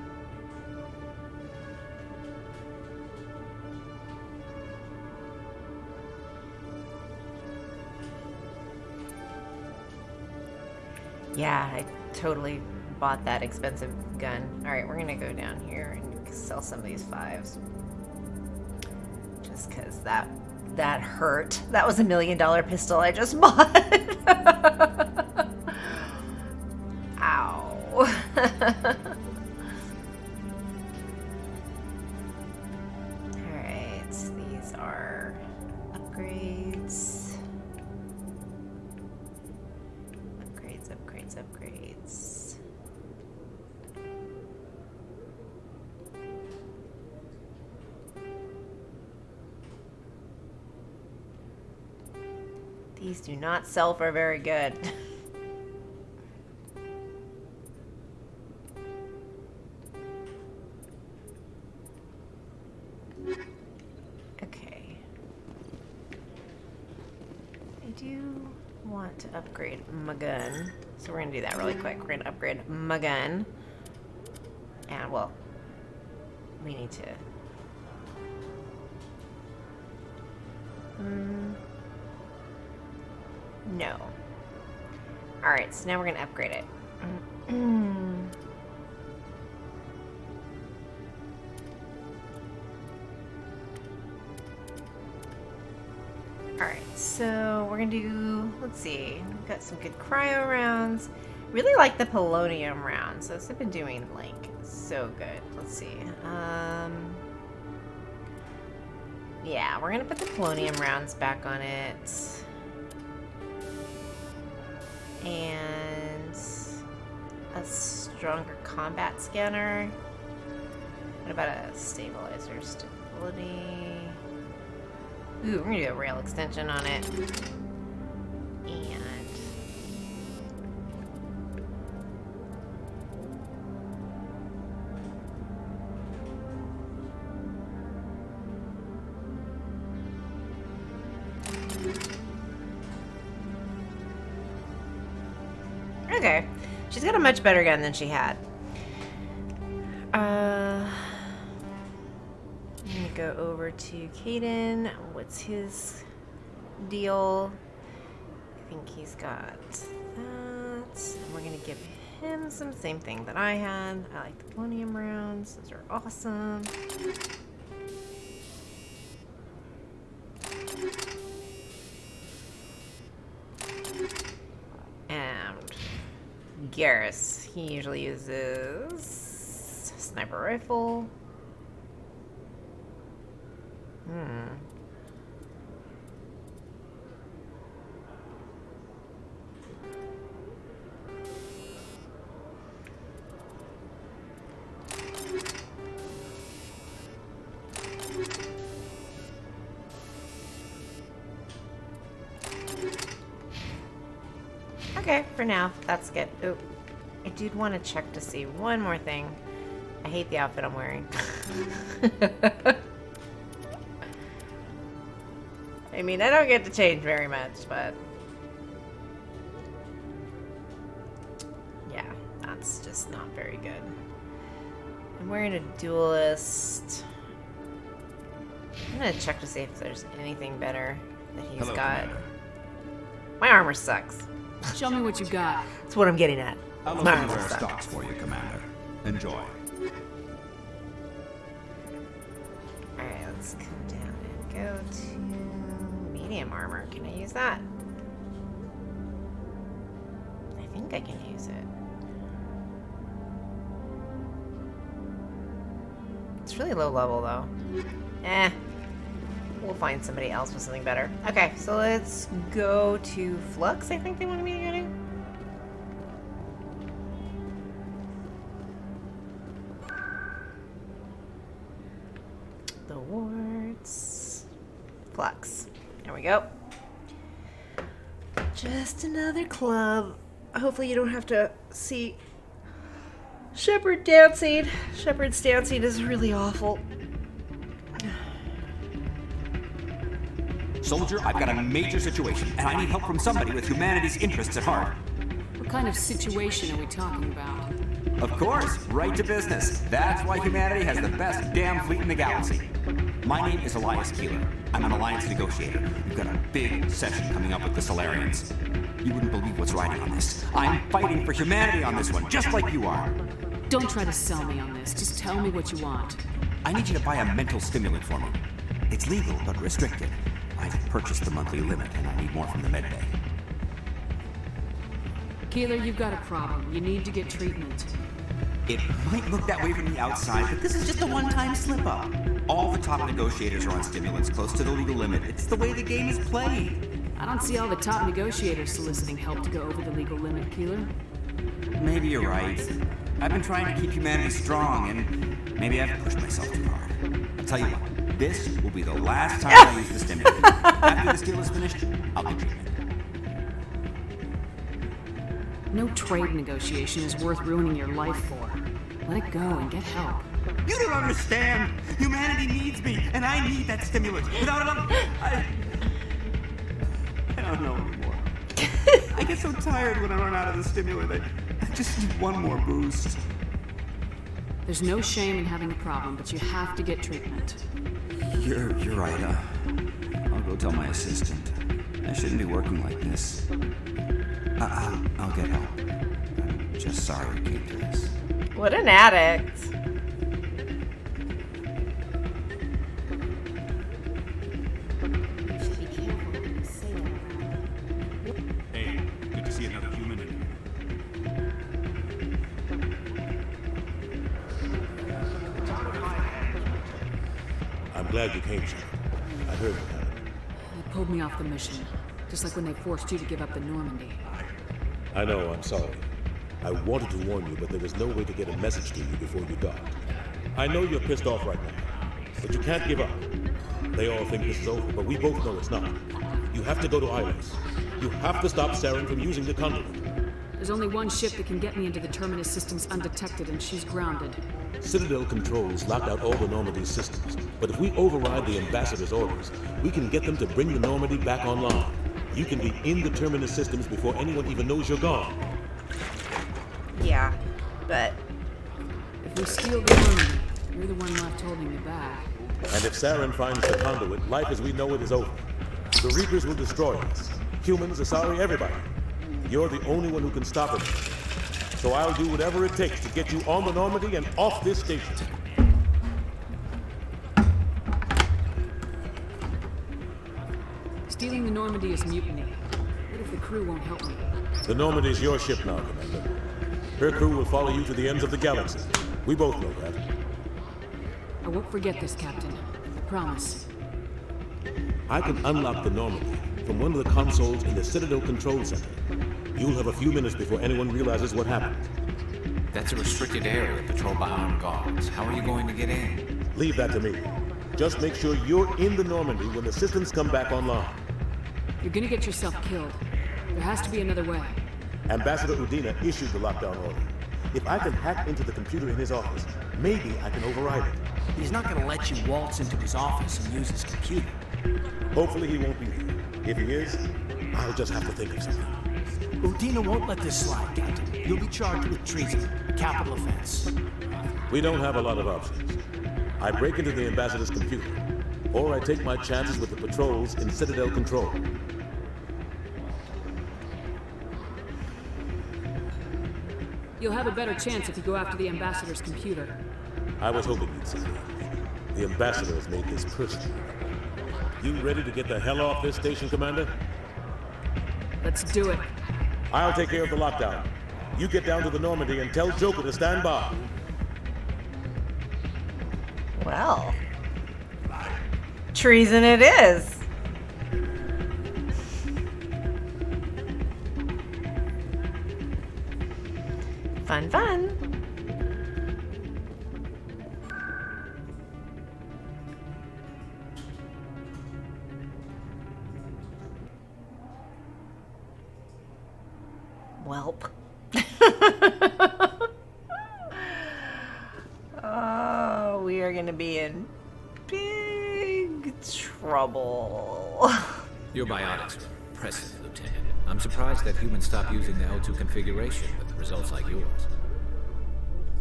Speaker 1: Yeah, I totally bought that expensive gun. Alright, we're gonna go down here and sell some of these 5s. Just because that hurt. That was $1 million pistol I just bought. Ow. Alright, these are upgrades. Upgrades. These do not sell for very good. Okay. I do want to upgrade my gun. So we're going to do that really quick. We're going to upgrade my gun. And, well, we need to... No. Alright, so now we're going to upgrade it. Alright, so we're going to do... Let's see. We've got some good cryo rounds. Really like the polonium rounds. Those have been doing, like, so good. Let's see. Yeah, we're going to put the polonium rounds back on it. And a stronger combat scanner. What about a stabilizer stability? Ooh, we're gonna do a rail extension on it. And okay. She's got a much better gun than she had. I'm gonna go over to Caden. What's his deal? I think he's got that. And we're gonna give him some same thing that I had. I like the polonium rounds. Those are awesome. Garrus, he usually uses sniper rifle. Okay, for now, that's good. Ooh, I did want to check to see one more thing. I hate the outfit I'm wearing. I mean, I don't get to change very much, but... yeah, that's just not very good. I'm wearing a duelist. I'm gonna check to see if there's anything better that he's got. Commander. My armor sucks.
Speaker 4: Show me what you got.
Speaker 1: That's what I'm getting at.
Speaker 16: I'll look into our stocks for you, Commander. Enjoy.
Speaker 1: Alright, let's come down and go to medium armor. Can I use that? I think I can use it. It's really low level though. We'll find somebody else with something better. Okay, so let's go to Flux, I think they wanted me to go to. The wards. Flux. There we go. Just another club. Hopefully you don't have to see Shepard dancing. Shepard's dancing is really awful.
Speaker 17: Soldier, I've got a major situation, and I need help from somebody with humanity's interests at heart.
Speaker 4: What kind of situation are we talking about?
Speaker 17: Of course, right to business. That's why humanity has the best damn fleet in the galaxy. My name is Elias Keeler. I'm an alliance negotiator. We've got a big session coming up with the Solarians. You wouldn't believe what's riding on this. I'm fighting for humanity on this one, just like you are.
Speaker 4: Don't try to sell me on this. Just tell me what you want.
Speaker 17: I need you to buy a mental stimulant for me. It's legal, but restricted. I've purchased the monthly limit, and I need more from the medbay.
Speaker 4: Keeler, you've got a problem. You need to get treatment.
Speaker 17: It might look that way from the outside, but this is just a one-time slip-up. All the top negotiators are on stimulants close to the legal limit. It's the way the game is played.
Speaker 4: I don't see all the top negotiators soliciting help to go over the legal limit, Keeler.
Speaker 17: Maybe you're right. I've been trying to keep humanity strong, and maybe I've pushed myself too hard. I'll tell you what, this will be the last time I use the stimulant. After this deal is finished, I'll get treatment.
Speaker 4: No trade negotiation is worth ruining your life for. Let it go and get help.
Speaker 17: You don't understand! Humanity needs me, and I need that stimulant. Without it, I don't know anymore. I get so tired when I run out of the stimulant. I just need one more boost.
Speaker 4: There's no shame in having a problem, but you have to get treatment.
Speaker 17: You're right. I'll go tell my assistant. I shouldn't be working like this. I'll get help. I'm just sorry it came to this.
Speaker 1: What an addict.
Speaker 13: Hey, good to see another human in here.
Speaker 18: I'm glad you came, sir. I heard about it.
Speaker 4: They pulled me off the mission, just like when they forced you to give up the Normandy.
Speaker 18: I know, I'm sorry. I wanted to warn you, but there was no way to get a message to you before you docked. I know you're pissed off right now, but you can't give up. They all think this is over, but we both know it's not. You have to go to Ilos. You have to stop Saren from using the conduit.
Speaker 4: There's only one ship that can get me into the Terminus systems undetected, and she's grounded.
Speaker 18: Citadel controls locked out all the Normandy's systems, but if we override the ambassador's orders, we can get them to bring the Normandy back online. You can be in the Terminus systems before anyone even knows you're gone.
Speaker 1: Yeah, but...
Speaker 4: If we steal the Normandy, you're the one left holding me back.
Speaker 18: And if Saren finds the conduit, life as we know it is over. The Reapers will destroy us. Humans, Asari, everybody. You're the only one who can stop it. So I'll do whatever it takes to get you on the Normandy and off this station.
Speaker 4: Stealing the Normandy is mutiny. What if the crew won't help me?
Speaker 18: The Normandy's your ship now, Commander. Her crew will follow you to the ends of the galaxy. We both know that.
Speaker 4: I won't forget this, Captain. I promise.
Speaker 18: I can unlock the Normandy from one of the consoles in the Citadel Control Center. You'll have a few minutes before anyone realizes what happened.
Speaker 5: That's a restricted area patrolled by armed guards. How are you going to get in?
Speaker 18: Leave that to me. Just make sure you're in the Normandy when the systems come back online.
Speaker 4: You're gonna get yourself killed. There has to be another way.
Speaker 18: Ambassador Udina issued the lockdown order. If I can hack into the computer in his office, maybe I can override it.
Speaker 3: He's not gonna let you waltz into his office and use his computer.
Speaker 18: Hopefully he won't be here. If he is, I'll just have to think of something.
Speaker 3: Udina won't let this slide, Captain. You'll be charged with treason, a capital offense.
Speaker 18: We don't have a lot of options. I break into the ambassador's computer, or I take my chances with the patrols in Citadel Control.
Speaker 4: You'll have a better chance if you go after the ambassador's computer.
Speaker 18: I was hoping you'd say that. The ambassador has made this personal. You ready to get the hell off this station, Commander?
Speaker 4: Let's do it.
Speaker 18: I'll take care of the lockdown. You get down to the Normandy and tell Joker to stand by.
Speaker 1: Well, treason it is. Fun, fun. Welp. Oh, we are going to be in big trouble.
Speaker 5: Your biotics are impressive, Lieutenant. I'm surprised that humans stopped using the L2 configuration with results like yours.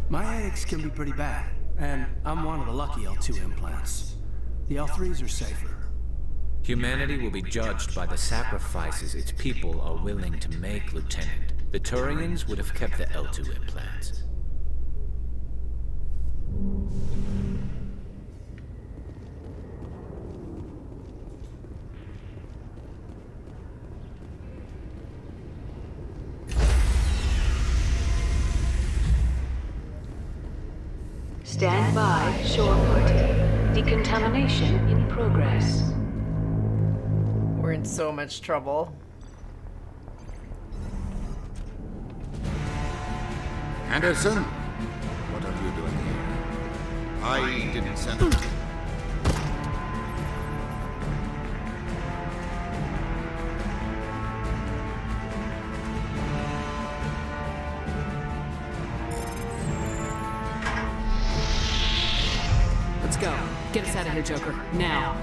Speaker 3: My addicts can be pretty bad, and I'm one of the lucky L2 implants. The L3s are safer.
Speaker 5: Humanity will be judged by the sacrifices its people are willing to make, Lieutenant. The Turians would have kept the L2 implants.
Speaker 14: Stand by, shore party. Decontamination in progress.
Speaker 1: We're in so much trouble.
Speaker 11: Anderson? What are you doing here? I didn't send them.
Speaker 4: Let's go. Get us out of here, Joker. Now.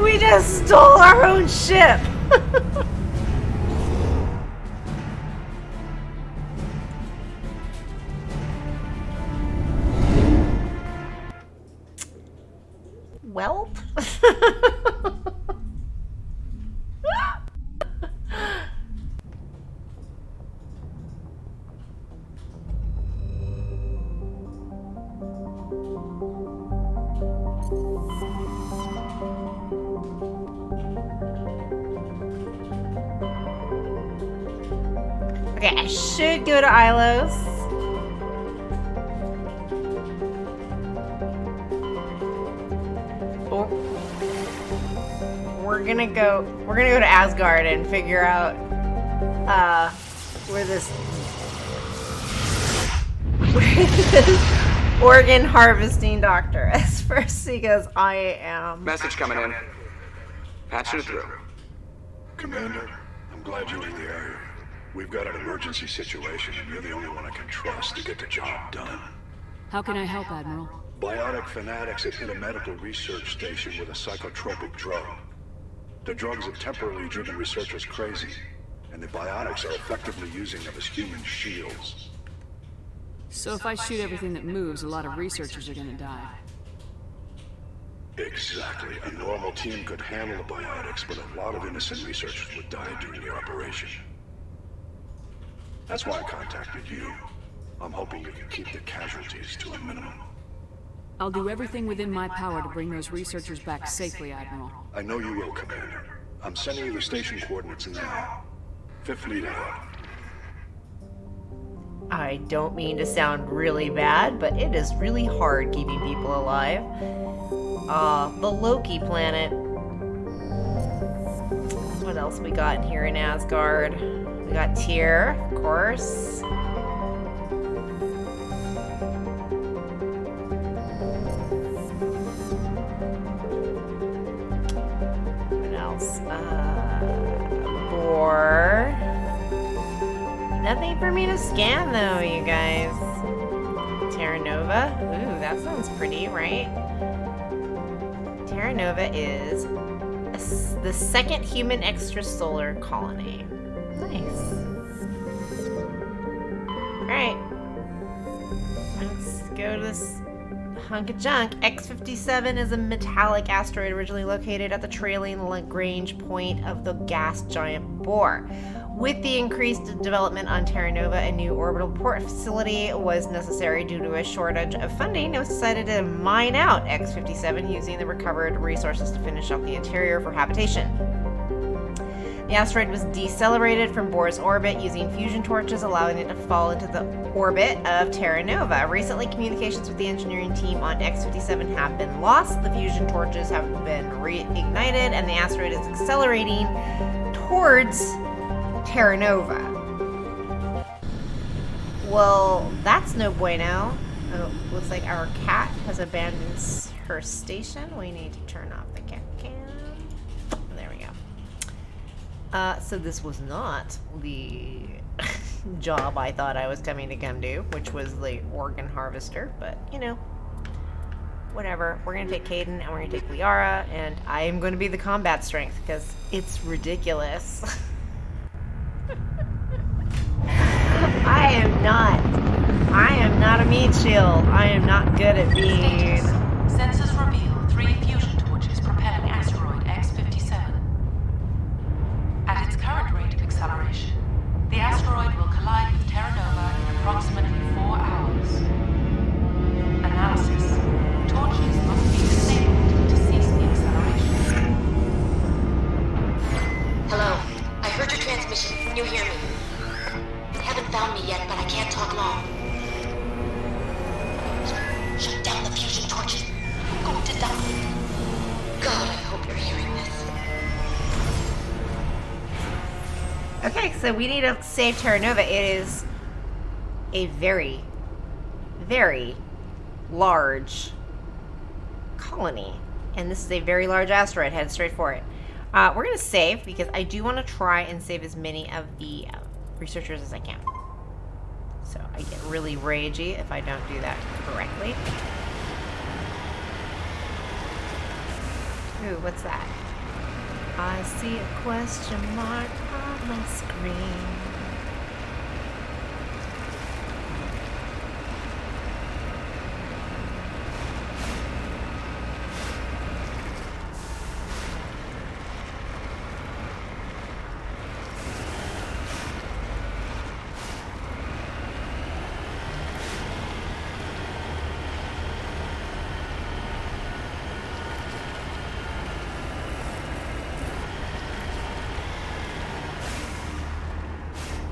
Speaker 1: We just stole our own ship! Welp? Okay, I should go to Ilos. Oh. We're gonna go to Asgard and figure out where this organ harvesting doctor is. First he goes, I am.
Speaker 10: Message coming in. Patching it through.
Speaker 19: Commander, I'm glad you're in the area. We've got an emergency situation, and you're the only one I can trust to get the job done.
Speaker 4: How can I help, Admiral?
Speaker 19: Biotic fanatics have hit a medical research station with a psychotropic drug. The drugs have temporarily driven researchers crazy, and the biotics are effectively using them as human shields.
Speaker 4: So if I shoot everything that moves, a lot of researchers are gonna die.
Speaker 19: Exactly. A normal team could handle the biotics, but a lot of innocent researchers would die during the operation. That's why I contacted you. I'm hoping you can keep the casualties to a minimum.
Speaker 4: I'll do everything within my power to bring those researchers back safely, Admiral.
Speaker 19: I know you will, Commander. I'm sending you the station coordinates now. Fifth Fleet out.
Speaker 1: I don't mean to sound really bad, but it is really hard keeping people alive. The Loki planet. What else we got here in Asgard? We got Tyr, of course. What else? Bor. Nothing for me to scan though, you guys. Terra Nova. Ooh, that sounds pretty, right? Terra Nova is the second human extrasolar colony. Nice. Alright. Let's go to this hunk of junk. X-57 is a metallic asteroid originally located at the trailing Lagrange point of the gas giant Bor. With the increased development on Terra Nova, a new orbital port facility was necessary due to a shortage of funding. It was decided to mine out X-57 using the recovered resources to finish up the interior for habitation. The asteroid was decelerated from Bor's orbit using fusion torches, allowing it to fall into the orbit of Terra Nova. Recently, communications with the engineering team on X-57 have been lost. The fusion torches have been reignited, and the asteroid is accelerating towards Terra Nova. Well, that's no bueno. Oh, looks like our cat has abandoned her station. We need to turn off the cat cam. There we go. So this was not the job I thought I was coming to come do, which was the organ harvester, but you know, whatever. We're gonna take Caden and we're gonna take Liara, and I am gonna be the combat strength because it's ridiculous. I am not a meat shield. I am not good at being...
Speaker 14: Sensors reveal 3 fusion torches propelling asteroid X-57. At its current rate of acceleration, the asteroid will collide with Terra Nova in approximately 4 hours. Analysis. Torches must be disabled to cease the acceleration.
Speaker 20: Hello. I heard your transmission. Can you hear me? You haven't found me yet, but I can't talk long. Shut down the fusion torches. I'm going to die. God, I hope you're hearing this.
Speaker 1: Okay, so we need to save Terra Nova. It is a very, very large colony. And this is a very large asteroid. Head straight for it. We're going to save because I do want to try and save as many of the researchers as I can. So I get really ragey if I don't do that correctly. Ooh, what's that? I see a question mark on my screen.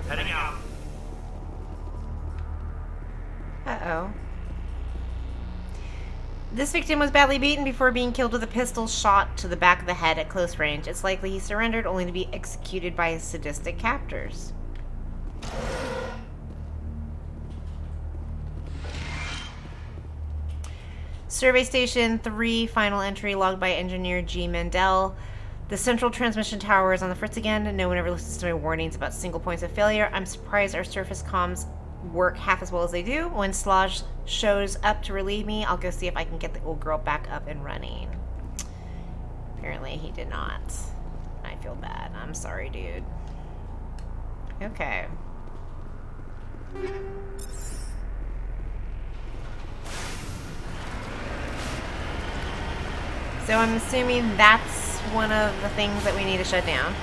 Speaker 3: Heading out.
Speaker 1: Uh-oh. This victim was badly beaten before being killed with a pistol shot to the back of the head at close range. It's likely he surrendered only to be executed by his sadistic captors. Survey Station 3, final entry logged by Engineer G. Mendel. The central transmission tower is on the fritz again. No one ever listens to my warnings about single points of failure. I'm surprised our surface comms work half as well as they do. When Slaj shows up to relieve me, I'll go see if I can get the old girl back up and running. Apparently he did not. I feel bad. I'm sorry, dude. Okay. So I'm assuming that's one of the things that we need to shut down.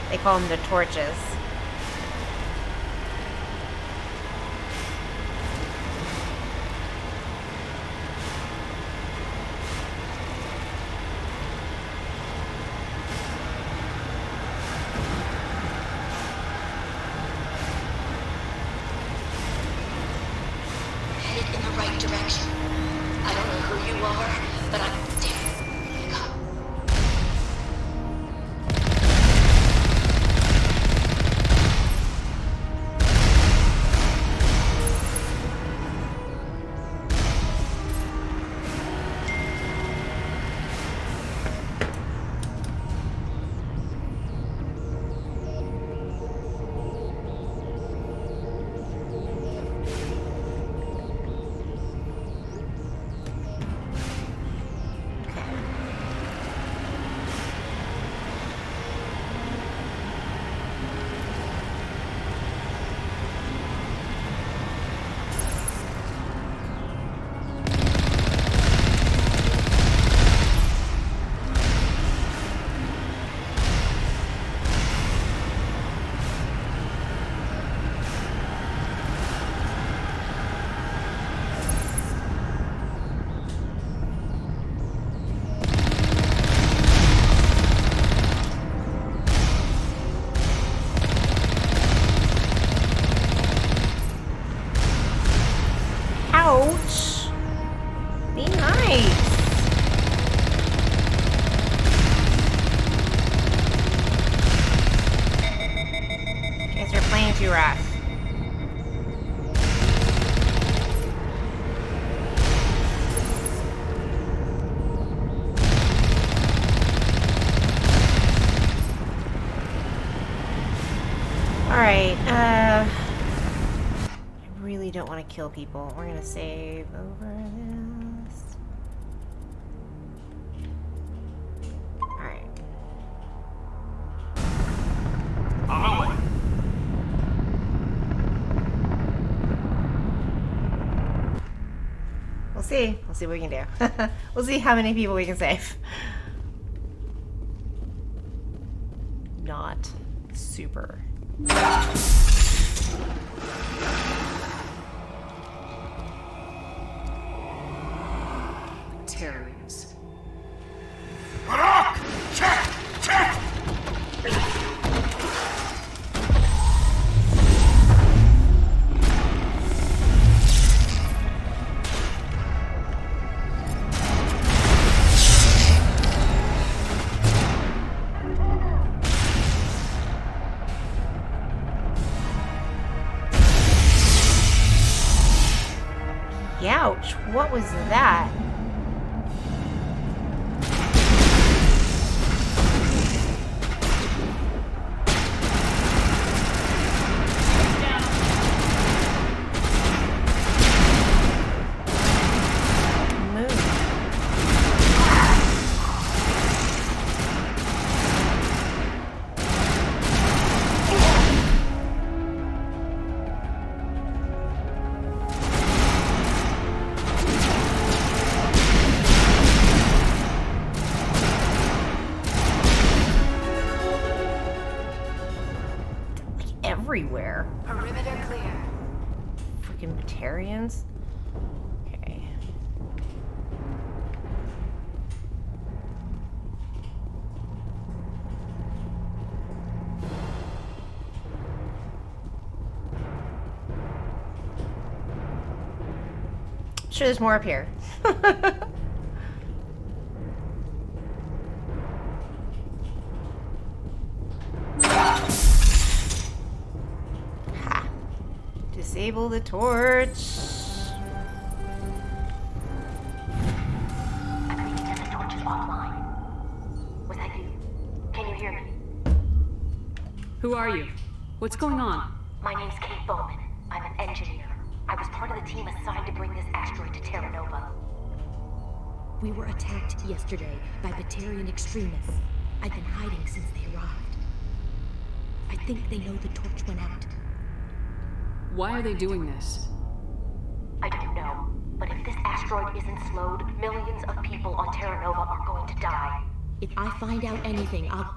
Speaker 1: They call them the torches.
Speaker 20: Headed in the right direction. I don't know who you are, but I'm... Damn. Ouch! Be nice! Guys are playing too rough. Alright, I really don't want to kill people. We're gonna save over this. Alright.
Speaker 1: see. We'll see what we can do. We'll see how many people we can save. Not super.
Speaker 4: Terriers.
Speaker 1: Ouch, what was that? Everywhere.
Speaker 20: Perimeter clear.
Speaker 1: Freaking Batarians. Okay. Sure, there's more up here. Disable the torch.
Speaker 20: I believe it says the torch is offline. Was that you? Can you hear me?
Speaker 4: Who are you? What's going on?
Speaker 20: My name's Kate Bowman. I'm an engineer. I was part of the team assigned to bring this asteroid to Terra Nova. We were attacked yesterday by Batarian extremists. I've been hiding since they arrived. I think they know the torch went out.
Speaker 4: Why are they doing this?
Speaker 20: I don't know, but if this asteroid isn't slowed, millions of people on Terra Nova are going to die. If I find out anything, I've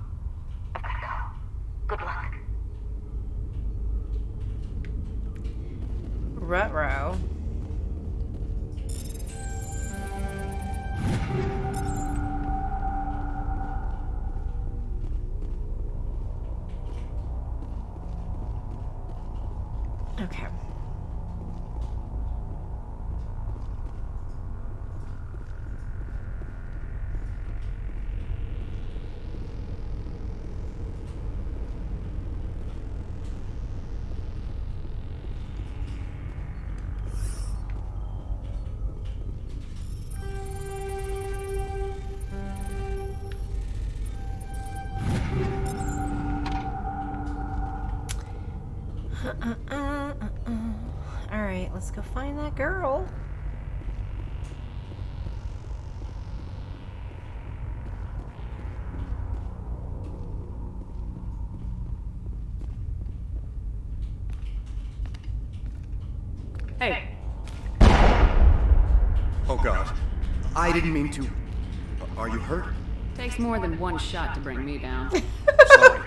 Speaker 20: gotta go. Good luck.
Speaker 1: Ruh-roh. Okay. Alright, let's go find that girl.
Speaker 4: Hey.
Speaker 21: Oh God. I didn't mean to. Are you hurt?
Speaker 4: Takes more than one shot to bring me down.
Speaker 21: Sorry.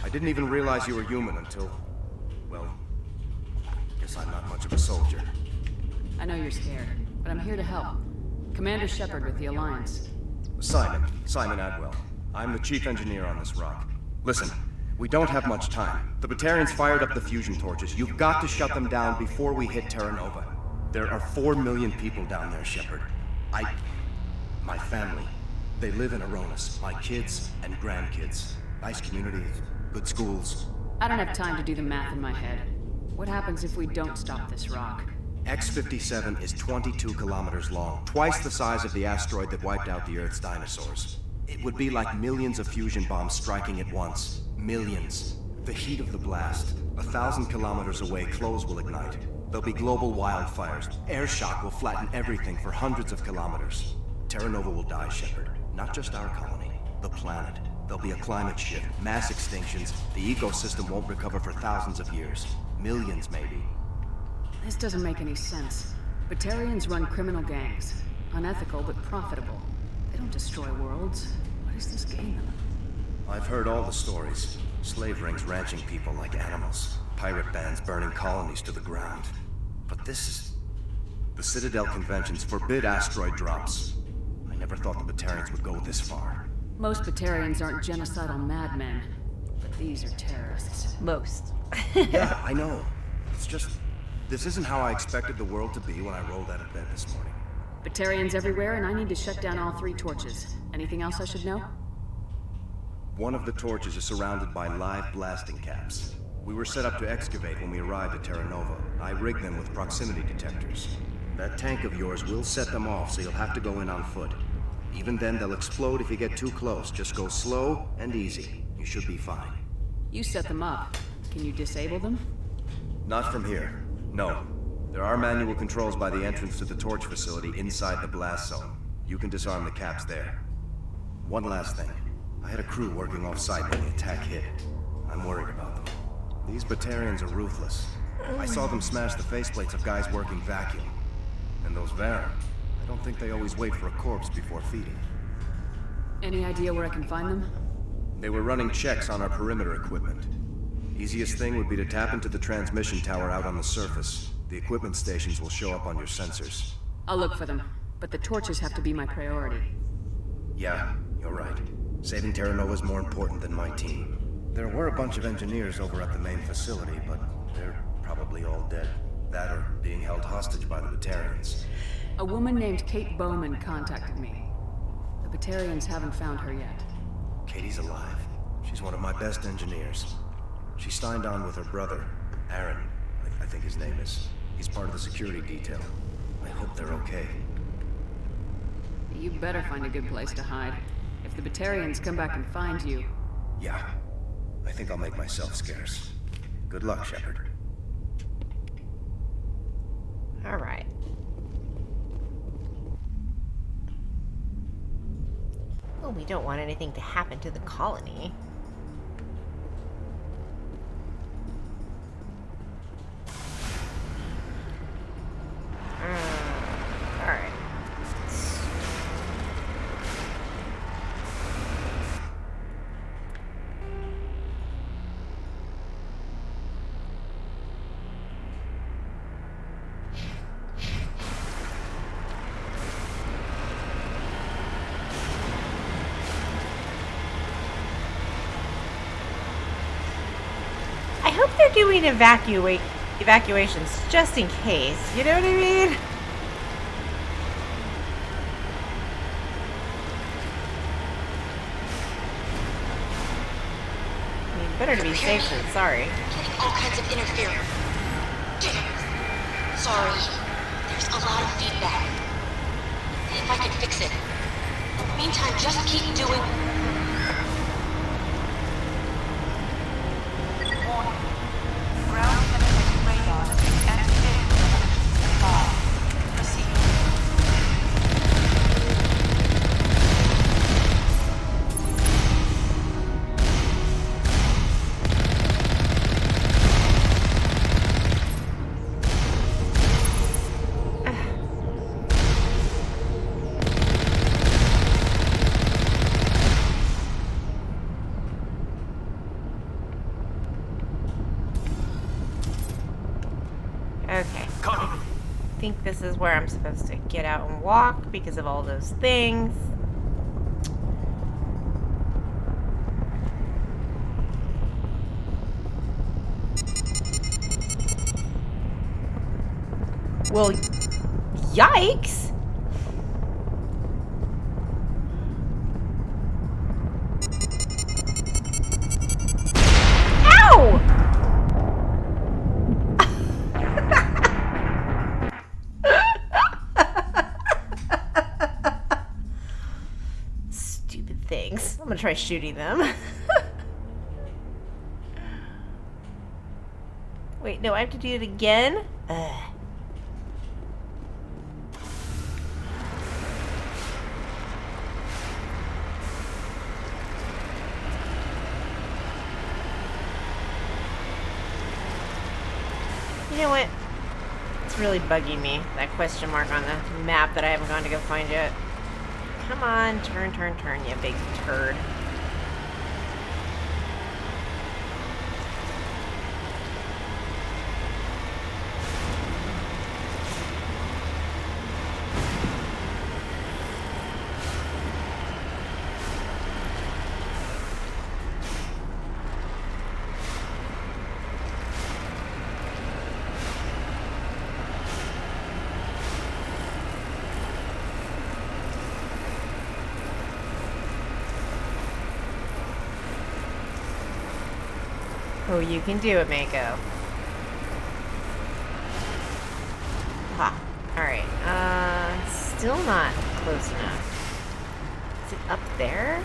Speaker 21: I didn't even realize you were human until... well... guess I'm not much of a soldier.
Speaker 4: I know you're scared, but I'm here to help. Commander Shepard with the Alliance.
Speaker 21: Simon Adwell. I'm the chief engineer on this rock. Listen, we don't have much time. The Batarians fired up the fusion torches. You've got to shut them down before we hit Terra Nova. There are 4 million people down there, Shepard. My family, they live in Aronis. My kids and grandkids. Nice communities, good schools.
Speaker 4: I don't have time to do the math in my head. What happens if we don't stop this rock?
Speaker 21: X-57 is 22 kilometers long, twice the size of the asteroid that wiped out the Earth's dinosaurs. It would be like millions of fusion bombs striking at once. Millions. The heat of the blast. 1,000 kilometers away, clothes will ignite. There'll be global wildfires. Air shock will flatten everything for hundreds of kilometers. Terra Nova will die, Shepard. Not just our colony, the planet. There'll be a climate shift, mass extinctions. The ecosystem won't recover for thousands of years. Millions, maybe.
Speaker 4: This doesn't make any sense. Batarians run criminal gangs. Unethical, but profitable. They don't destroy worlds. What does this gain them?
Speaker 21: I've heard all the stories. Slave rings ranching people like animals. Pirate bands burning colonies to the ground. But this is... The Citadel conventions forbid asteroid drops. I never thought the Batarians would go this far.
Speaker 4: Most Batarians aren't genocidal madmen. But these are terrorists.
Speaker 1: Most.
Speaker 21: Yeah, I know. It's just... This isn't how I expected the world to be when I rolled out of bed this morning.
Speaker 4: Batarians everywhere, and I need to shut down all 3 torches. Anything else I should know?
Speaker 21: One of the torches is surrounded by live blasting caps. We were set up to excavate when we arrived at Terra Nova. I rigged them with proximity detectors. That tank of yours will set them off, so you'll have to go in on foot. Even then, they'll explode if you get too close. Just go slow and easy. You should be fine.
Speaker 4: You set them up. Can you disable them?
Speaker 21: Not from here. No. There are manual controls by the entrance to the torch facility inside the blast zone. You can disarm the caps there. One last thing. I had a crew working off-site when the attack hit. I'm worried about them. These Batarians are ruthless. I saw them smash the faceplates of guys working vacuum. And those Varen, I don't think they always wait for a corpse before feeding.
Speaker 4: Any idea where I can find them?
Speaker 21: They were running checks on our perimeter equipment. Easiest thing would be to tap into the transmission tower out on the surface. The equipment stations will show up on your sensors.
Speaker 4: I'll look for them, but the torches have to be my priority.
Speaker 21: Yeah, you're right. Saving Terra Nova is more important than my team. There were a bunch of engineers over at the main facility, but they're probably all dead. That or being held hostage by the Batarians.
Speaker 4: A woman named Kate Bowman contacted me. The Batarians haven't found her yet.
Speaker 21: Katie's alive. She's one of my best engineers. She signed on with her brother, Aaron, I think his name is. He's part of the security detail. I hope they're okay.
Speaker 4: You better find a good place to hide. If the Batarians come back and find you...
Speaker 21: Yeah. I think I'll make myself scarce. Good luck, Shepard.
Speaker 1: All right. Well, we don't want anything to happen to the colony. All right. I hope they're doing evacuations just in case. You know what I mean? Better to be safe than sorry.
Speaker 20: Getting all kinds of interference. Sorry. There's a lot of feedback. If I can fix it. In the meantime, just keep doing...
Speaker 14: Warning. Ground penetrating radar and vehicle supplied. Proceed.
Speaker 1: Okay. I think this is where I'm supposed to get out and walk because of all those things. Well, yikes! Ow! Stupid things. I'm gonna try shooting them. Wait, no, I have to do it again? Ugh. You know what? It's really bugging me, that question mark on the map that I haven't gone to go find yet. Come on, turn, you big turd. Oh, you can do it, Mako. Ha. Alright. Still not close enough. Is it up there?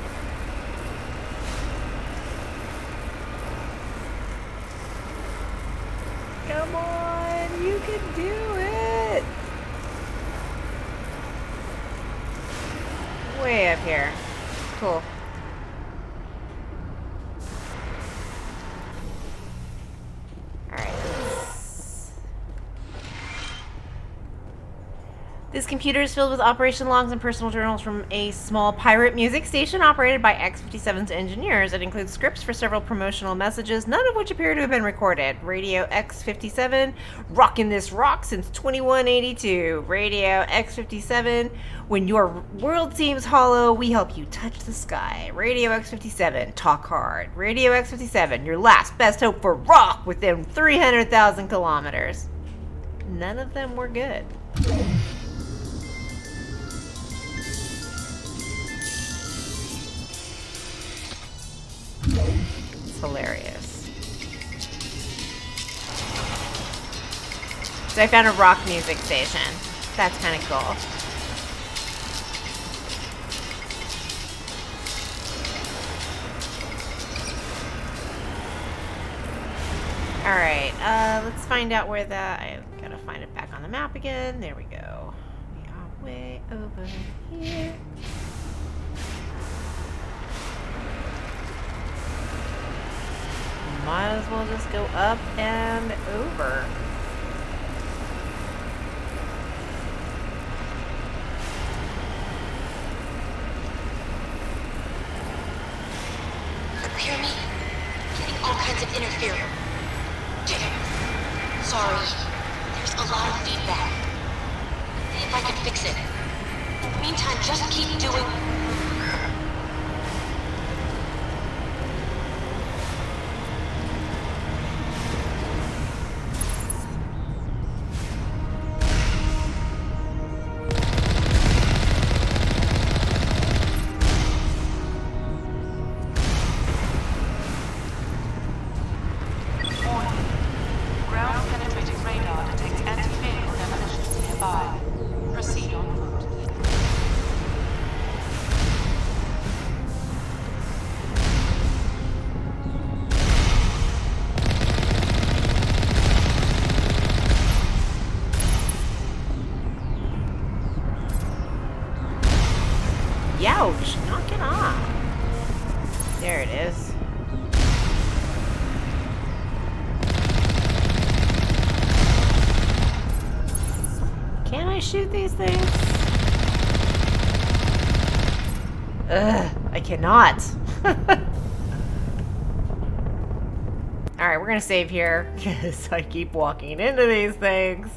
Speaker 1: Come on! You can do it! Way up here. Cool. This computer is filled with operation logs and personal journals from a small pirate music station operated by X-57's engineers. It includes scripts for several promotional messages, none of which appear to have been recorded. Radio X-57, rocking this rock since 2182. Radio X-57, when your world seems hollow, we help you touch the sky. Radio X-57, talk hard. Radio X-57, your last best hope for rock within 300,000 kilometers. None of them were good. It's hilarious. So I found a rock music station. That's kind of cool. Alright, let's find out where I gotta find it back on the map again. There we go. We are way over here. Might as well just go up and over.
Speaker 20: Hear me? Getting all kinds of interference. Sorry. There's a lot of feedback. If I can fix it. In the meantime, just keep doing...
Speaker 1: Ouch! Knock it off. There it is. Can I shoot these things? Ugh, I cannot. Alright, we're gonna save here, because I keep walking into these things.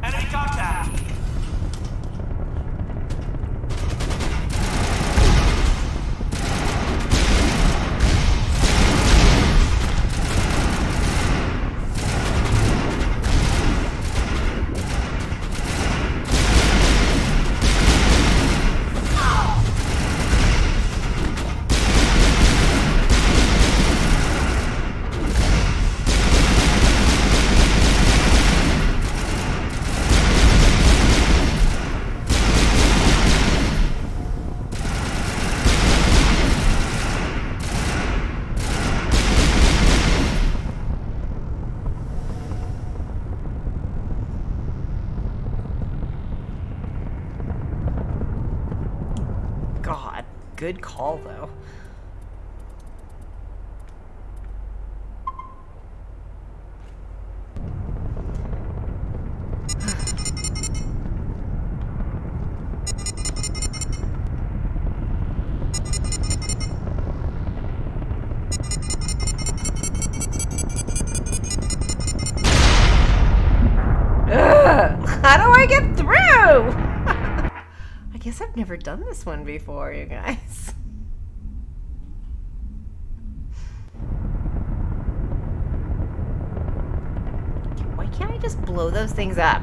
Speaker 3: Enemy contact!
Speaker 1: God, good call though. I've never done this one before, you guys. Why can't I just blow those things up?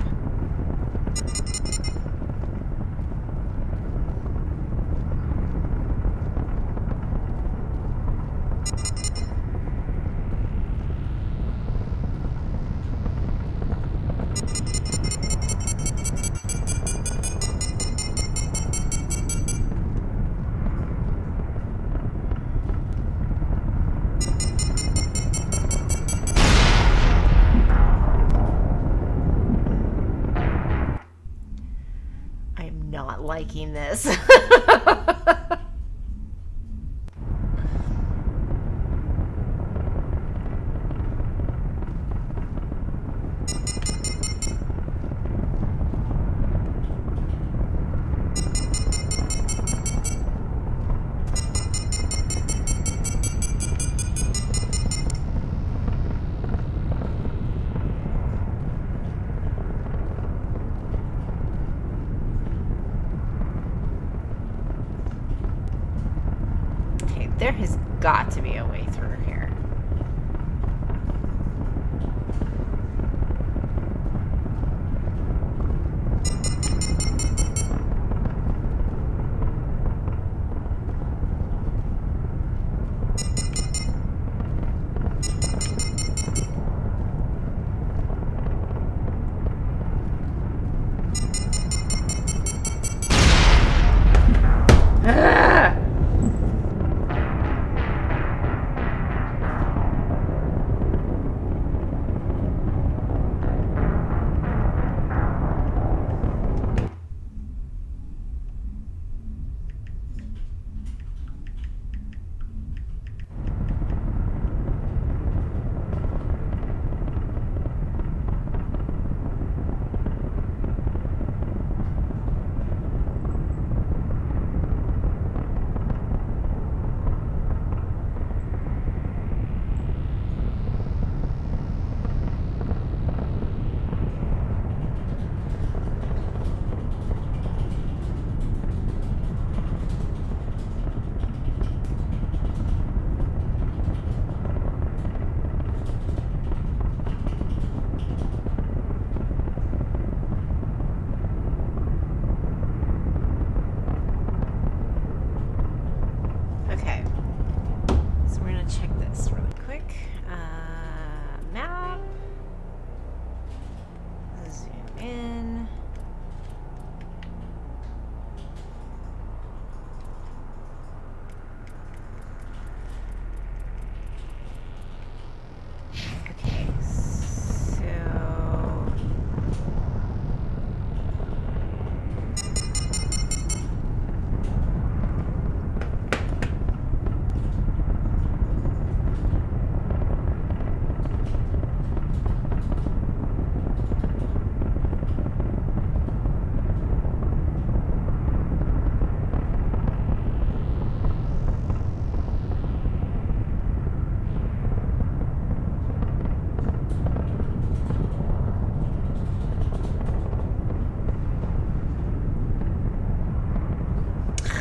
Speaker 1: Liking this. There has got to be a way through here.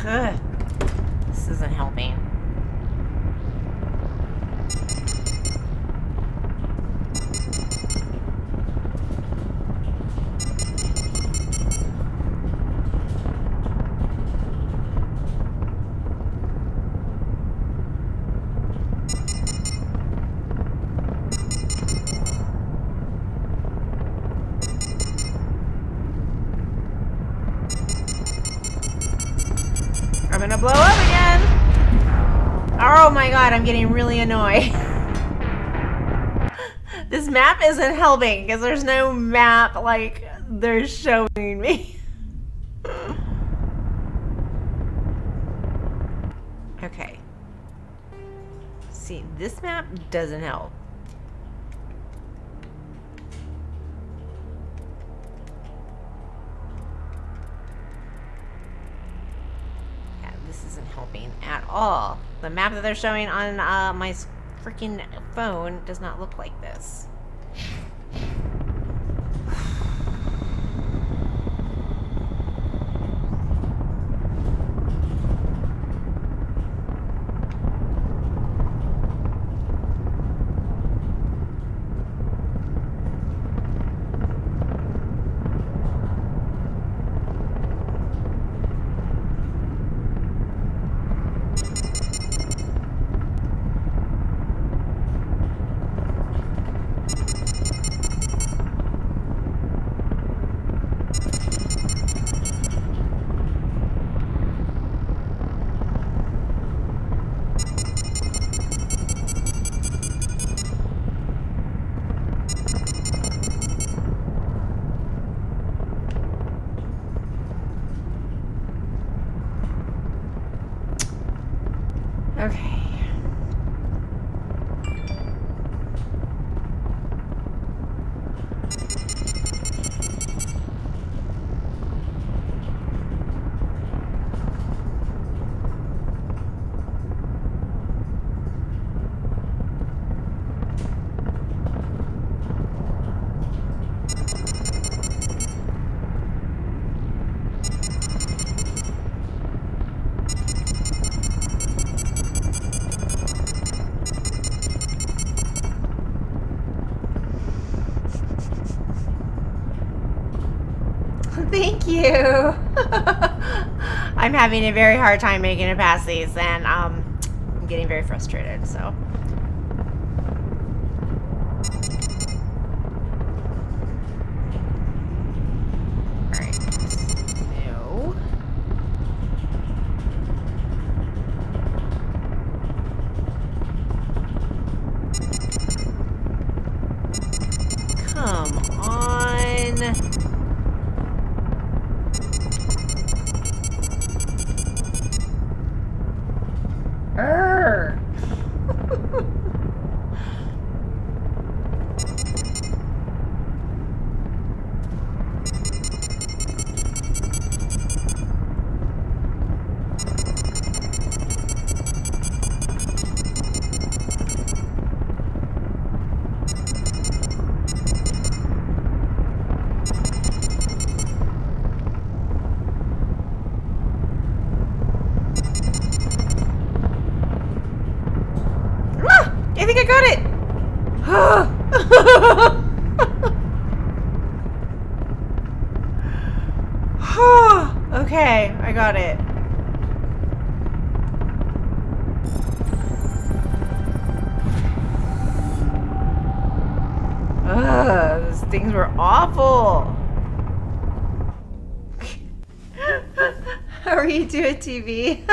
Speaker 1: Ugh. This isn't helping. I'm gonna blow up again. Oh my god, I'm getting really annoyed. This map isn't helping because there's no map like they're showing me. Okay. See, this map doesn't help. This isn't helping at all. The map that they're showing on my freaking phone does not look like this. Okay. Thank you. I'm having a very hard time making it past these, and I'm getting very frustrated, so. Alright. No. Come on. I think I got it! Okay, I got it. Ugh, those things were awful. How are you doing, TV?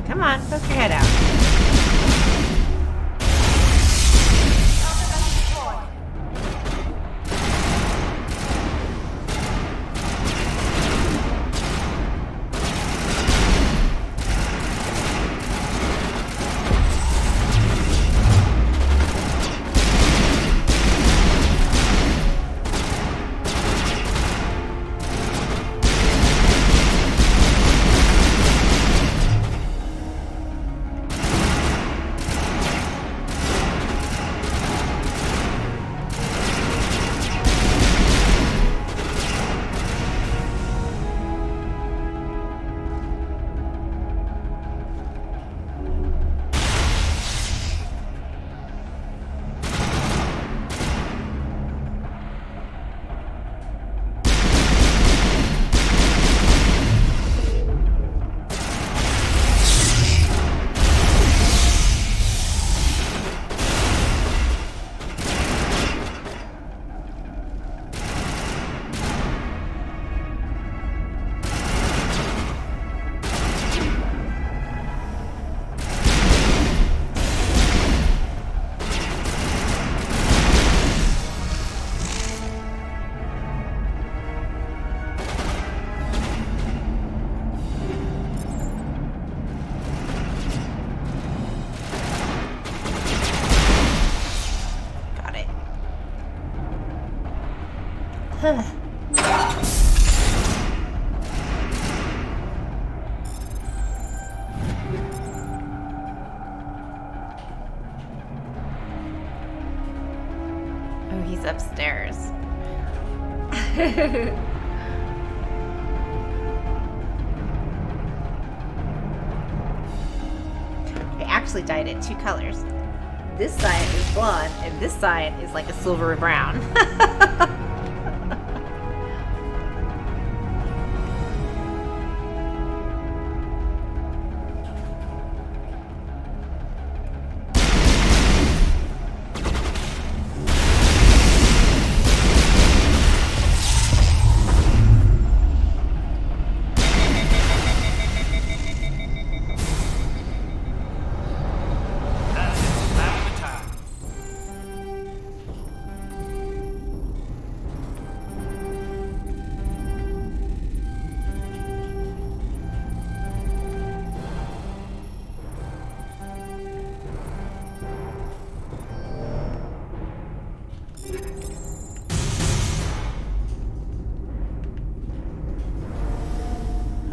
Speaker 1: Come on, poke your head out. Oh, he's upstairs. I actually dyed it two colors. This side is blonde, and this side is like a silvery brown.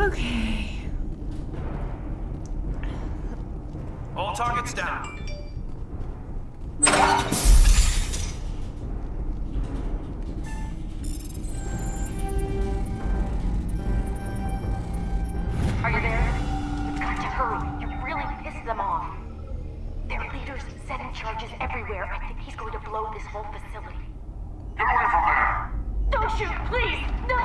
Speaker 1: Okay.
Speaker 3: All targets down.
Speaker 20: Are you there? You've got to hurry. You really pissed them off. Their leader's setting charges everywhere. I think he's going to blow this whole facility.
Speaker 6: Get away from there!
Speaker 20: Don't shoot, please! No!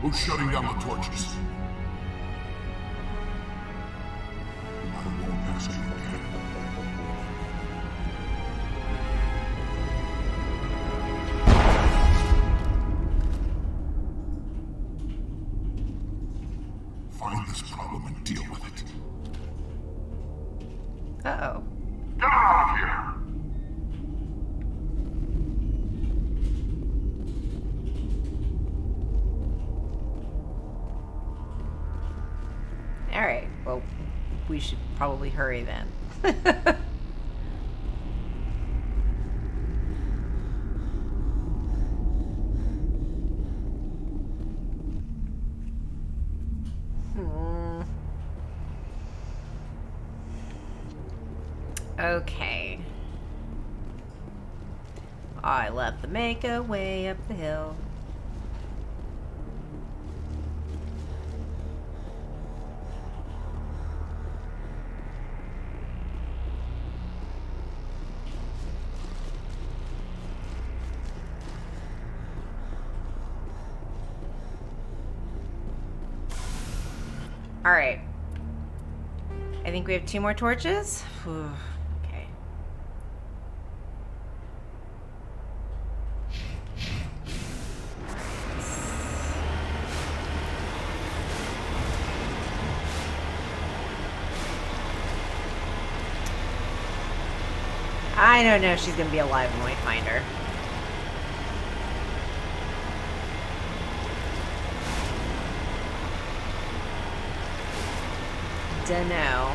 Speaker 6: Who's shutting down the torches? I won't ask you again. Find this problem and deal with it.
Speaker 1: Uh-oh.
Speaker 6: Get her out of here!
Speaker 1: Alright, well, we should probably hurry then. Okay. I left the Mako way up the hill. Alright. I think we have 2 more torches. Whew. Okay. I don't know if she's gonna be alive when we find her. Dunno.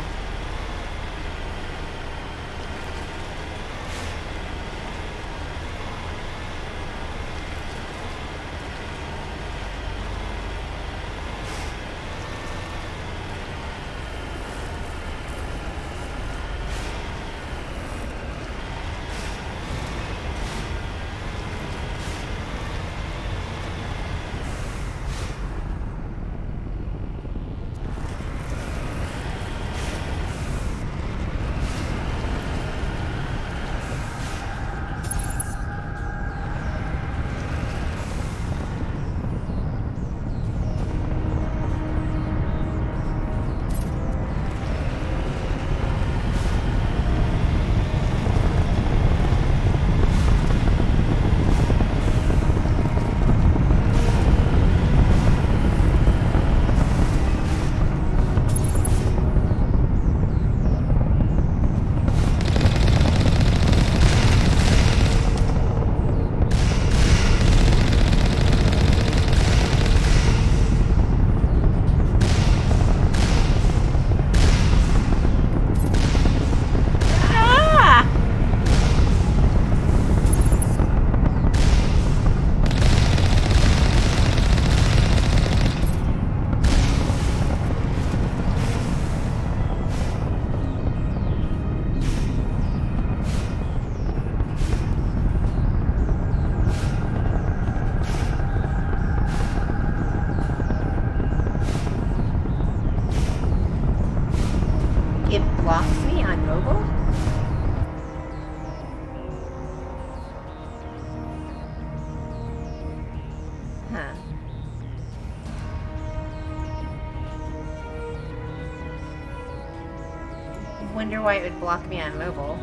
Speaker 1: Wonder why it would block me on mobile.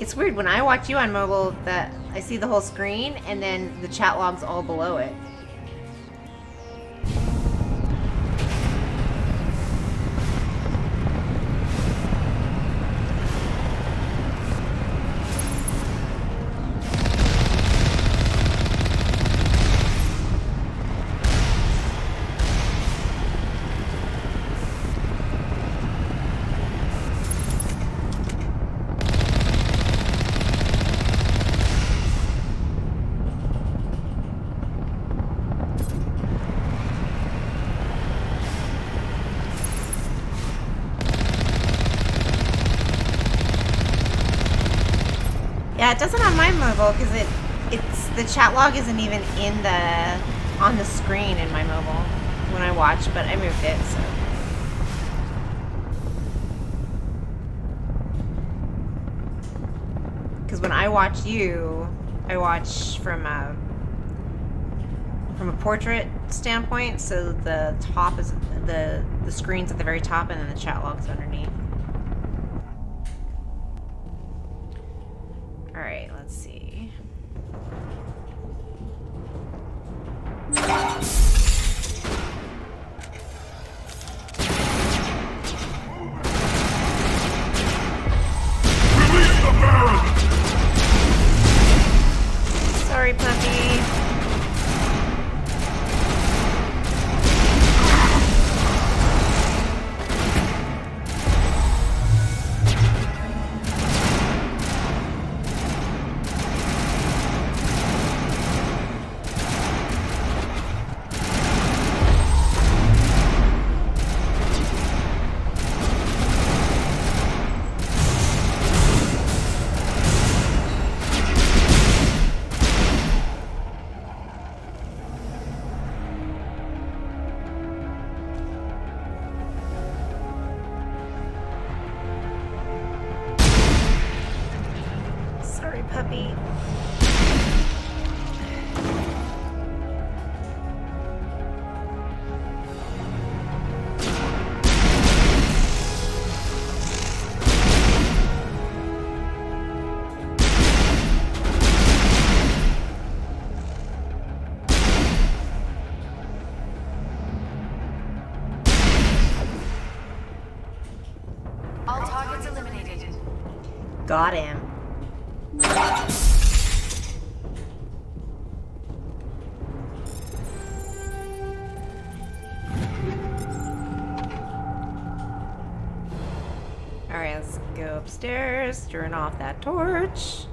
Speaker 1: It's weird when I watch you on mobile that I see the whole screen and then the chat log's all below it. Yeah, it doesn't on my mobile because it's the chat log isn't even on the screen in my mobile when I watch, but I moved it, so. Because when I watch you, I watch from a portrait standpoint, so the top is the screen's at the very top and then the chat log's underneath. All right, let's see.
Speaker 6: Release the Baron!
Speaker 1: Sorry, puppy. Sorry, puppy.
Speaker 20: All targets eliminated.
Speaker 1: Got him. Alright, let's go upstairs, turn off that torch.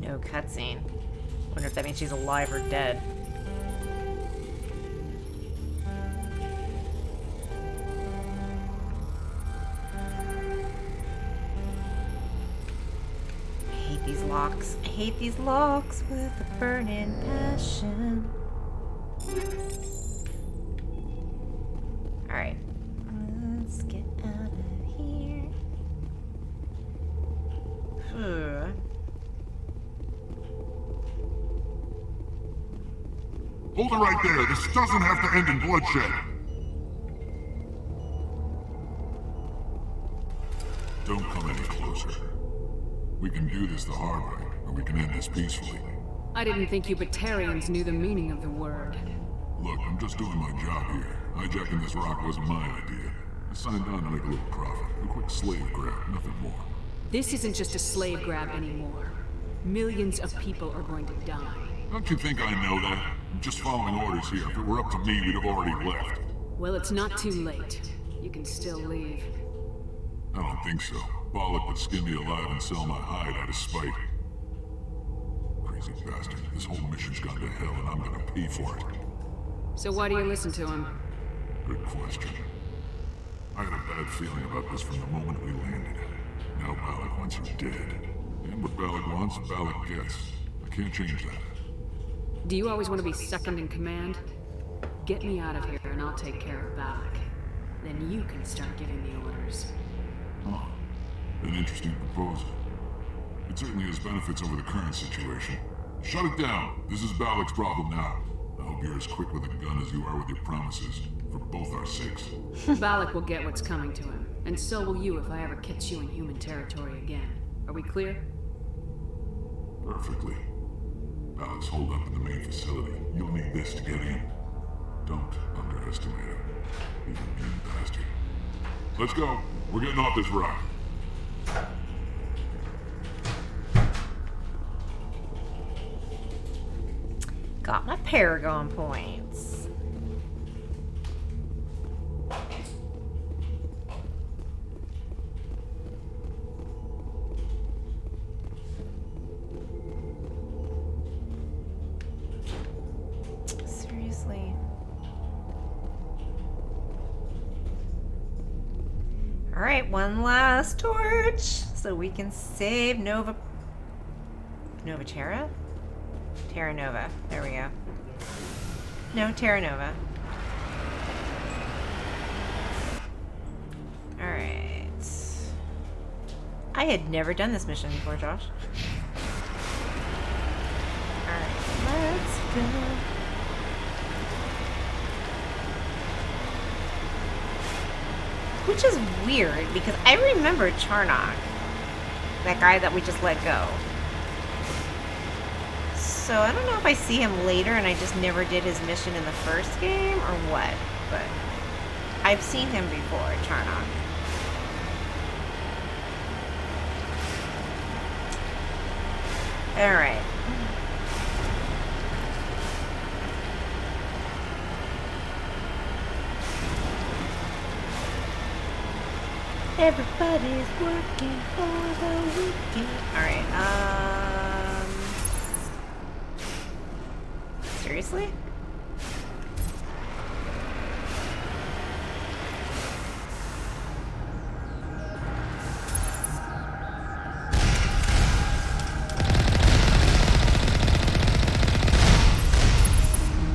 Speaker 1: No cutscene. Wonder if that means she's alive or dead. I hate these locks. I hate these locks with a burning passion. Alright. Let's get out of here.
Speaker 6: Hold it right there. This doesn't have to end in bloodshed. Don't come any closer. We can do this the hard way, or we can end this peacefully.
Speaker 4: I didn't think you Batarians knew the meaning of the word.
Speaker 6: Look, I'm just doing my job here. Hijacking this rock wasn't my idea. I signed on to make a little profit. A quick slave grab, nothing more.
Speaker 4: This isn't just a slave grab anymore. Millions of people are going to die.
Speaker 6: Don't you think I know that? I'm just following orders here. If it were up to me, we'd have already left.
Speaker 4: Well, it's not too late. You can still leave.
Speaker 6: I don't think so. Bollock would skin me alive and sell my hide out of spite. Crazy bastard. This whole mission's gone to hell and I'm gonna pay for it.
Speaker 4: So why do you listen to him?
Speaker 6: Good question. I had a bad feeling about this from the moment we landed. Now Bollock wants you dead. And what Bollock wants, Bollock gets. I can't change that.
Speaker 4: Do you always want to be second in command? Get me out of here and I'll take care of Balak. Then you can start giving the orders.
Speaker 6: Huh. An interesting proposal. It certainly has benefits over the current situation. Shut it down. This is Balak's problem now. I hope you're as quick with a gun as you are with your promises. For both our sakes.
Speaker 4: Balak will get what's coming to him. And so will you if I ever catch you in human territory again. Are we clear?
Speaker 6: Perfectly. Balak's holed up in the main facility. You'll need this to get in. Don't underestimate him. He's a mean bastard. Let's go. We're getting off this rock.
Speaker 1: Got my Paragon points. Seriously. Alright, one last torch so we can save Nova Terra? Terra Nova. There we go. No, Terra Nova. Alright. I had never done this mission before, Josh. Alright, let's go. Which is weird, because I remember Charnock. That guy that we just let go. So I don't know if I see him later and I just never did his mission in the first game or what, but I've seen him before, Charnock. Alright. Everybody's working for the weekend. Alright, seriously?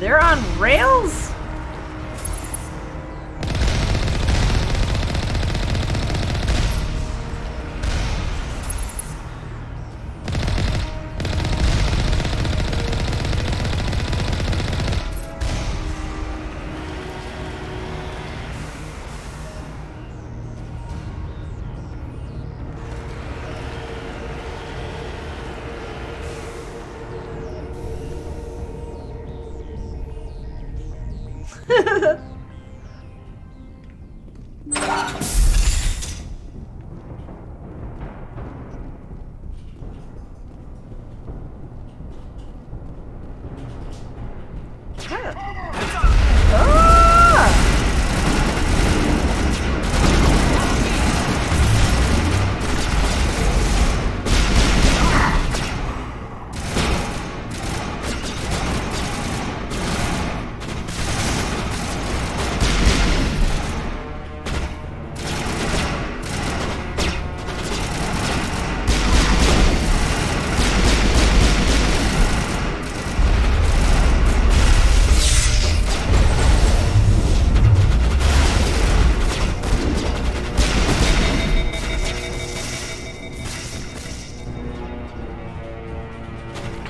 Speaker 1: They're on rails?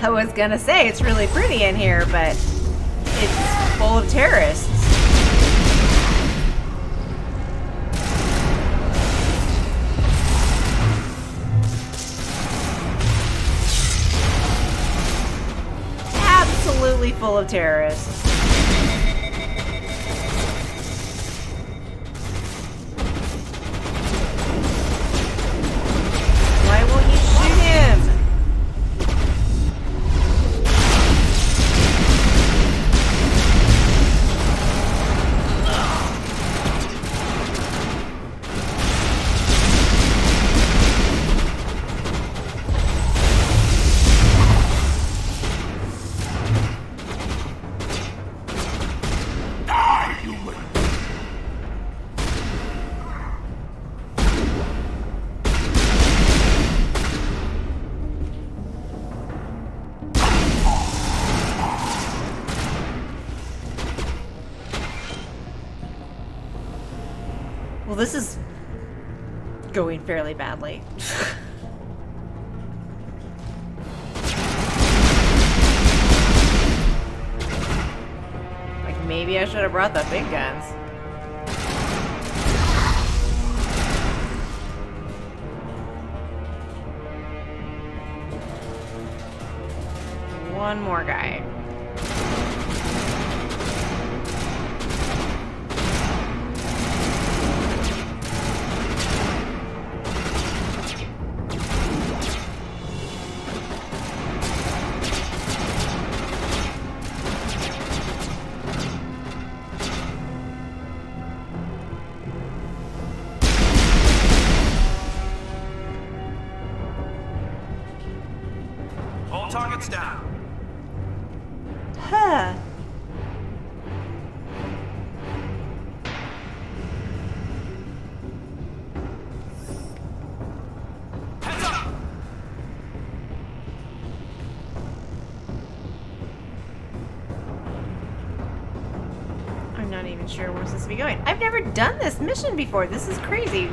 Speaker 1: I was gonna say it's really pretty in here, but it's full of terrorists. Absolutely full of terrorists. Why won't you shoot him? Well, this is going fairly badly. Like, maybe I should have brought the big guns. One more guy.
Speaker 3: down.
Speaker 1: Huh.
Speaker 3: Heads up!
Speaker 1: I'm not even sure where we're supposed to be going. I've never done this mission before. This is crazy.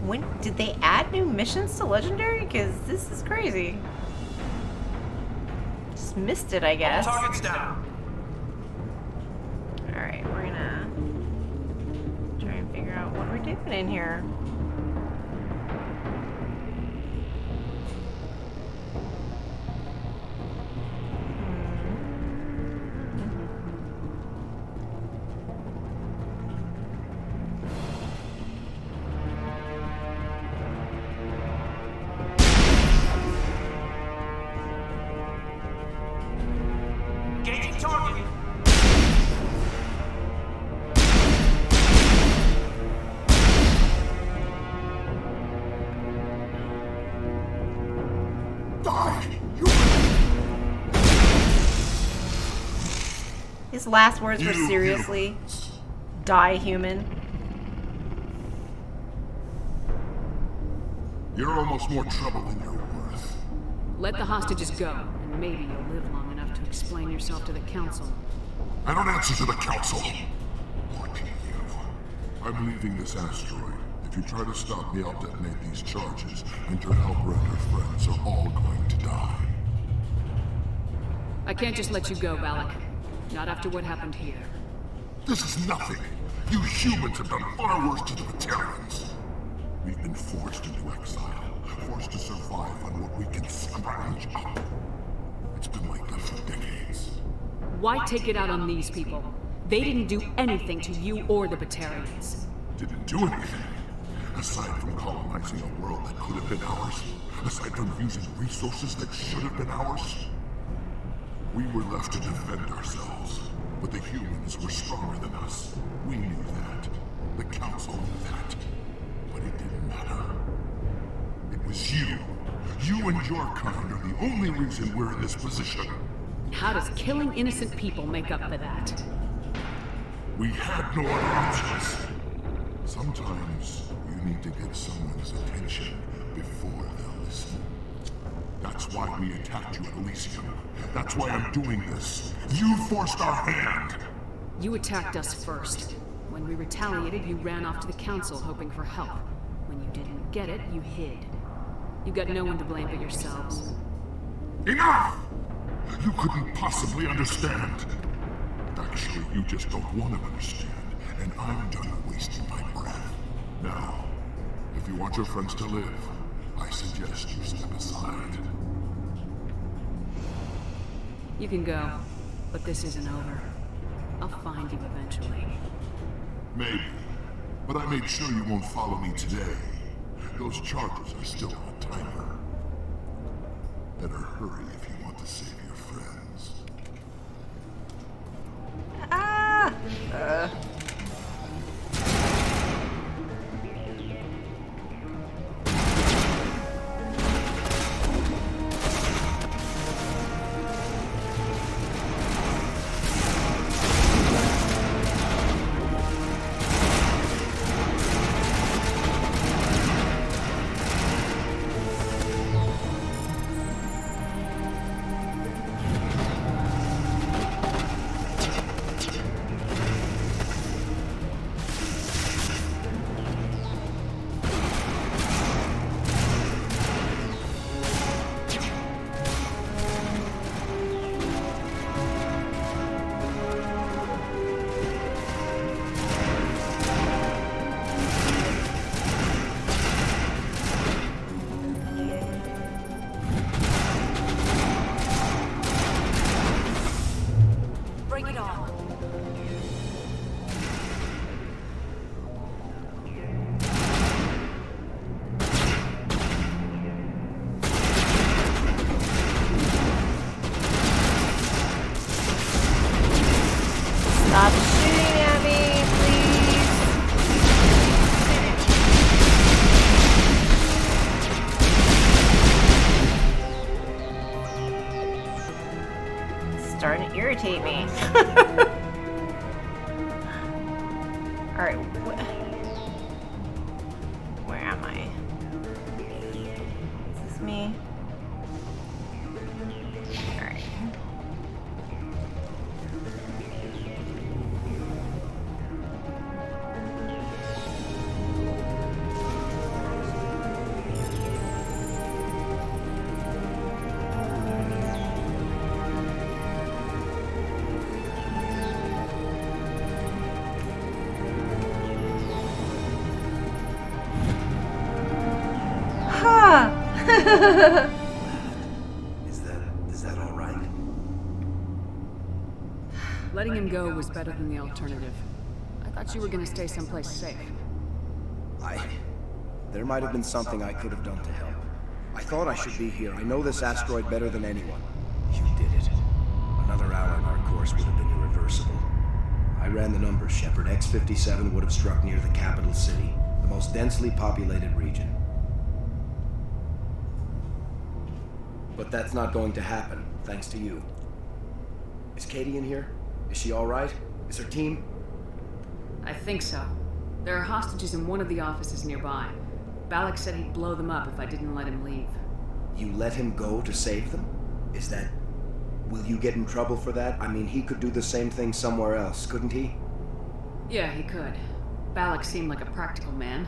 Speaker 1: When did they add new missions to Legendary? Because this is crazy. Just missed it, I guess.
Speaker 3: All targets down.
Speaker 1: Alright, we're gonna try and figure out what we're doing in here.
Speaker 3: Engaging target.
Speaker 1: His last words were seriously, die human.
Speaker 6: You're almost more trouble than you're worth.
Speaker 4: Let the hostages go, and maybe you'll live long enough to explain yourself to the Council.
Speaker 6: I don't answer to the Council. Or to you. I'm leaving this asteroid. If you try to stop me, I'll detonate these charges, and your helper and her friends are all going to die.
Speaker 4: I can't just let you go, Valak. Not after what happened here.
Speaker 6: This is nothing. You humans have done far worse to the Batarians. We've been forced into exile, forced to survive on what we can scrounge up. It's been like that for decades.
Speaker 4: Why take it out on these people? They didn't do anything to you or the Batarians.
Speaker 6: Didn't do anything. Aside from colonizing a world that could have been ours. Aside from using resources that should have been ours. We were left to defend ourselves. But the humans were stronger than us. We knew that. The Council knew that. But it didn't matter. It was you. You and your kind are the only reason we're in this position.
Speaker 4: How does killing innocent people make up for that?
Speaker 6: We had no other options. Sometimes you need to get someone's attention before they'll listen. That's why we attacked you at Elysium. That's why I'm doing this. You forced our hand.
Speaker 4: You attacked us first. When we retaliated, you ran off to the Council hoping for help. When you didn't get it, you hid. You got no one to blame but yourselves.
Speaker 6: Enough! You couldn't possibly understand. Actually, you just don't want to understand. And I'm done wasting my breath. Now, if you want your friends to live, I suggest you step aside.
Speaker 4: You can go, but this isn't over. I'll find you eventually.
Speaker 6: Maybe. But I made sure you won't follow me today. Those charges are still on a timer. Better hurry if you want to save your friends.
Speaker 1: Ah!
Speaker 20: Bring it on.
Speaker 1: Stop shooting at me, please. starting to irritate me. Alright, where am I? Is this me? Alright.
Speaker 3: Is that all right?
Speaker 4: Letting him go was better than the alternative. I thought you were gonna stay someplace safe.
Speaker 21: There might have been something I could have done to help. I thought I should be here. I know this asteroid better than anyone. You did it. Another hour on our course would have been irreversible. I ran the numbers, Shepard. X-57 would have struck near the capital city, the most densely populated region. But that's not going to happen, thanks to you. Is Katie in here? Is she all right? Is her team?
Speaker 4: I think so. There are hostages in one of the offices nearby. Balak said he'd blow them up if I didn't let him leave.
Speaker 21: You let him go to save them? Is that... Will you get in trouble for that? I mean, he could do the same thing somewhere else, couldn't he?
Speaker 4: Yeah, he could. Balak seemed like a practical man.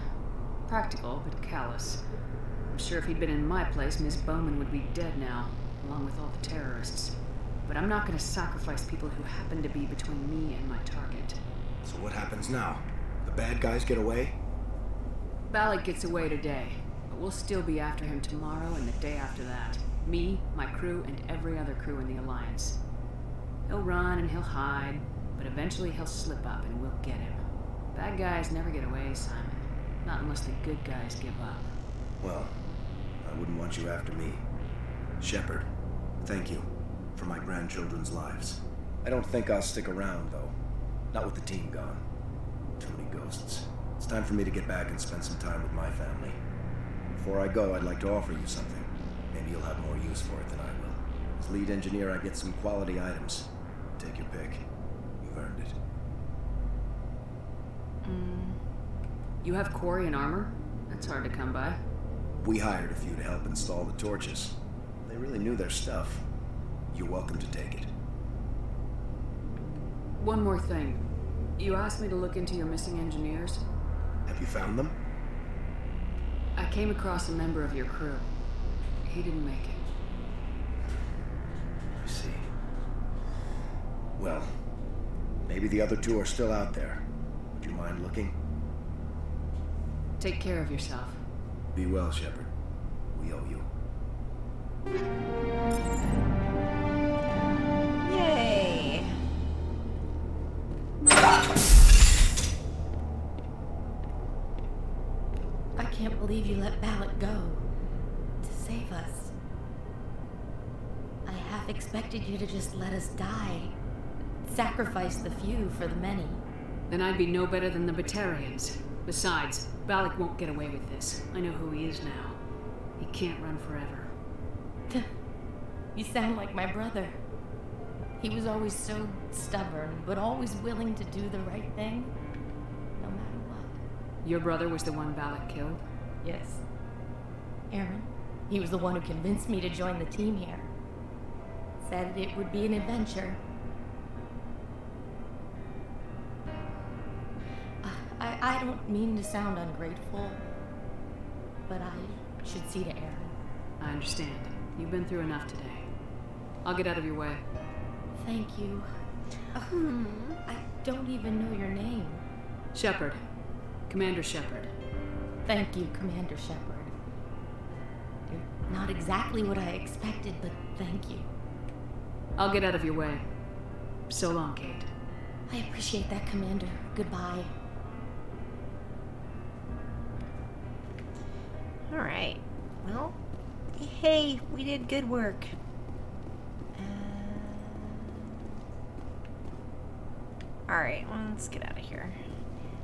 Speaker 4: Practical, but callous. I'm sure if he'd been in my place, Miss Bowman would be dead now, along with all the terrorists. But I'm not gonna sacrifice people who happen to be between me and my target.
Speaker 21: So what happens now? The bad guys get away?
Speaker 4: Balak gets away today, but we'll still be after him tomorrow and the day after that. Me, my crew, and every other crew in the Alliance. He'll run and he'll hide, but eventually he'll slip up and we'll get him. Bad guys never get away, Simon. Not unless the good guys give up.
Speaker 21: Well, I wouldn't want you after me. Shepard, thank you for my grandchildren's lives. I don't think I'll stick around, though. Not with the team gone. Too many ghosts. It's time for me to get back and spend some time with my family. Before I go, I'd like to offer you something. Maybe you'll have more use for it than I will. As lead engineer, I get some quality items. Take your pick. You've earned it.
Speaker 4: You have Quarian armor? That's hard to come by.
Speaker 21: We hired a few to help install the torches. They really knew their stuff. You're welcome to take it.
Speaker 4: One more thing. You asked me to look into your missing engineers.
Speaker 21: Have you found them?
Speaker 4: I came across a member of your crew. He didn't make it.
Speaker 21: I see. Well, maybe the other two are still out there. Would you mind looking?
Speaker 4: Take care of yourself.
Speaker 21: Be well, Shepard. We owe you.
Speaker 1: Yay!
Speaker 8: I can't believe you let Balak go. To save us. I half expected you to just let us die. Sacrifice the few for the many.
Speaker 4: Then I'd be no better than the Batarians. Besides, Balak won't get away with this. I know who he is now. He can't run forever.
Speaker 8: You sound like my brother. He was always so stubborn, but always willing to do the right thing, no matter what.
Speaker 4: Your brother was the one Balak killed?
Speaker 8: Yes. Aaron. He was the one who convinced me to join the team here. Said it would be an adventure. I don't mean to sound ungrateful, but I should see to Aaron.
Speaker 4: I understand. You've been through enough today. I'll get out of your way.
Speaker 8: Thank you. I don't even know your name.
Speaker 4: Shepard. Commander Shepard.
Speaker 8: Thank you, Commander Shepard. You're not exactly what I expected, but thank you.
Speaker 4: I'll get out of your way. So long, Kate.
Speaker 8: I appreciate that, Commander. Goodbye.
Speaker 1: Alright. Well, hey, we did good work. Alright, well, let's get out of here.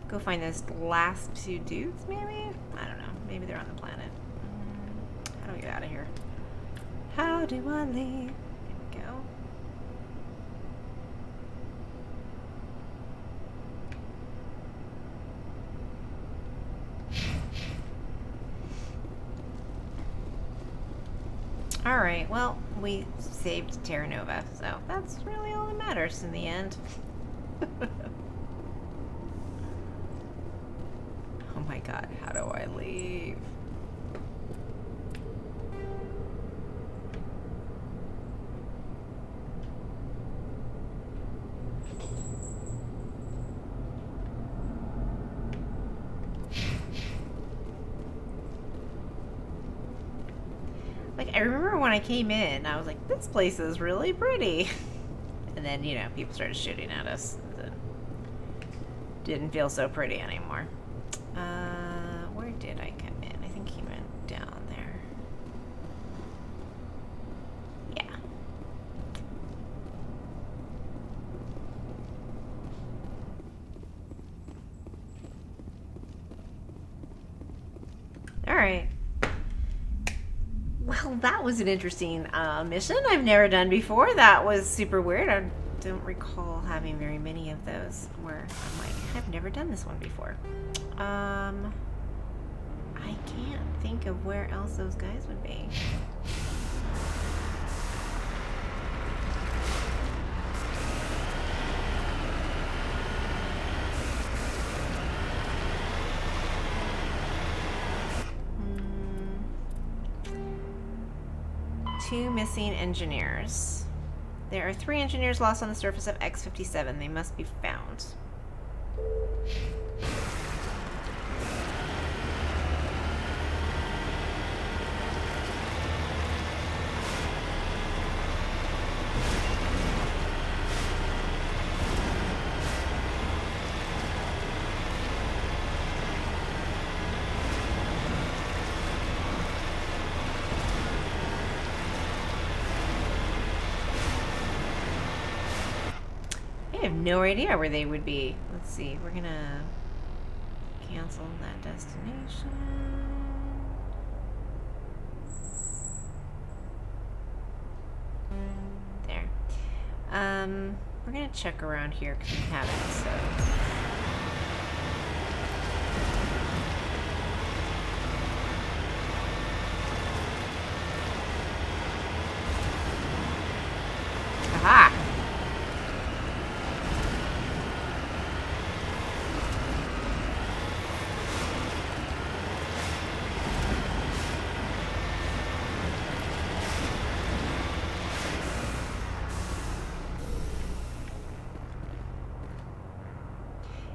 Speaker 1: Go find those last two dudes, maybe? I don't know. Maybe they're on the planet. How do we get out of here? How do I leave? There we go. Alright, well, we saved Terra Nova, so that's really all that matters in the end. Oh my god, how do I leave? Like, I remember when I came in, I was like, this place is really pretty. And then, you know, people started shooting at us. It didn't feel so pretty anymore. Where did I come in? I think he went down there. Yeah. Alright. Well, that was an interesting mission I've never done before. That was super weird. I don't recall having very many of those where I'm like, I've never done this one before. I can't think of where else those guys would be. Two missing engineers. There are 3 engineers lost on the surface of X-57. They must be found. I have no idea where they would be. Let's see. We're gonna cancel that destination. There. We're gonna check around here because we haven't, so. Aha!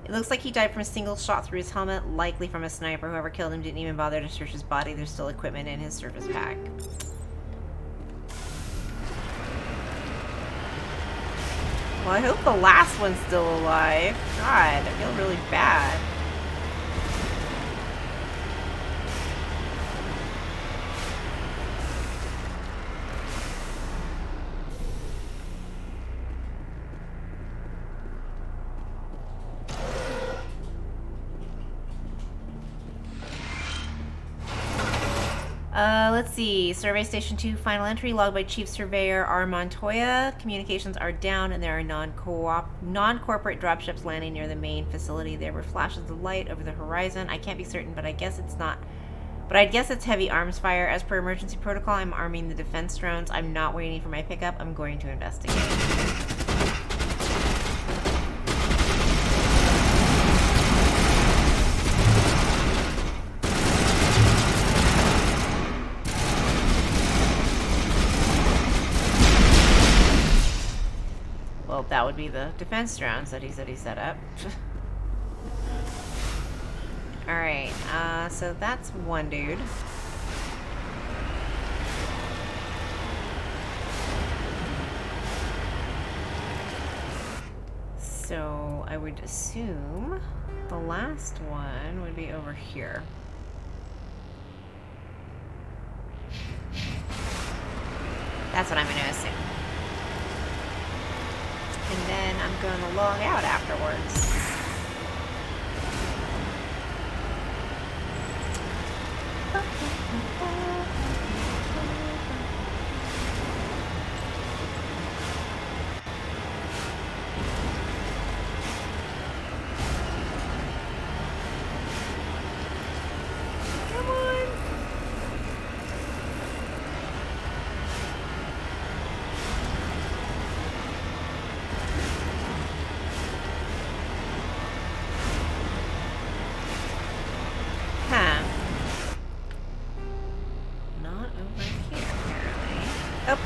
Speaker 1: It looks like he died from a single shot through his helmet, likely from a sniper. Whoever killed him didn't even bother to search his body. There's still equipment in his surface pack. Well, I hope the last one's still alive. God, I feel really bad. Let's see. Survey Station 2, final entry, logged by Chief Surveyor R. Montoya. Communications are down and there are non-corporate dropships landing near the main facility. There were flashes of light over the horizon. I can't be certain, but I guess it's not. But I'd guess it's heavy arms fire. As per emergency protocol, I'm arming the defense drones. I'm not waiting for my pickup. I'm going to investigate. Well, that would be the defense drones that he said he set up. Alright, so that's one dude. So I would assume the last one would be over here. That's what I'm going to assume. And then I'm going to log out afterwards.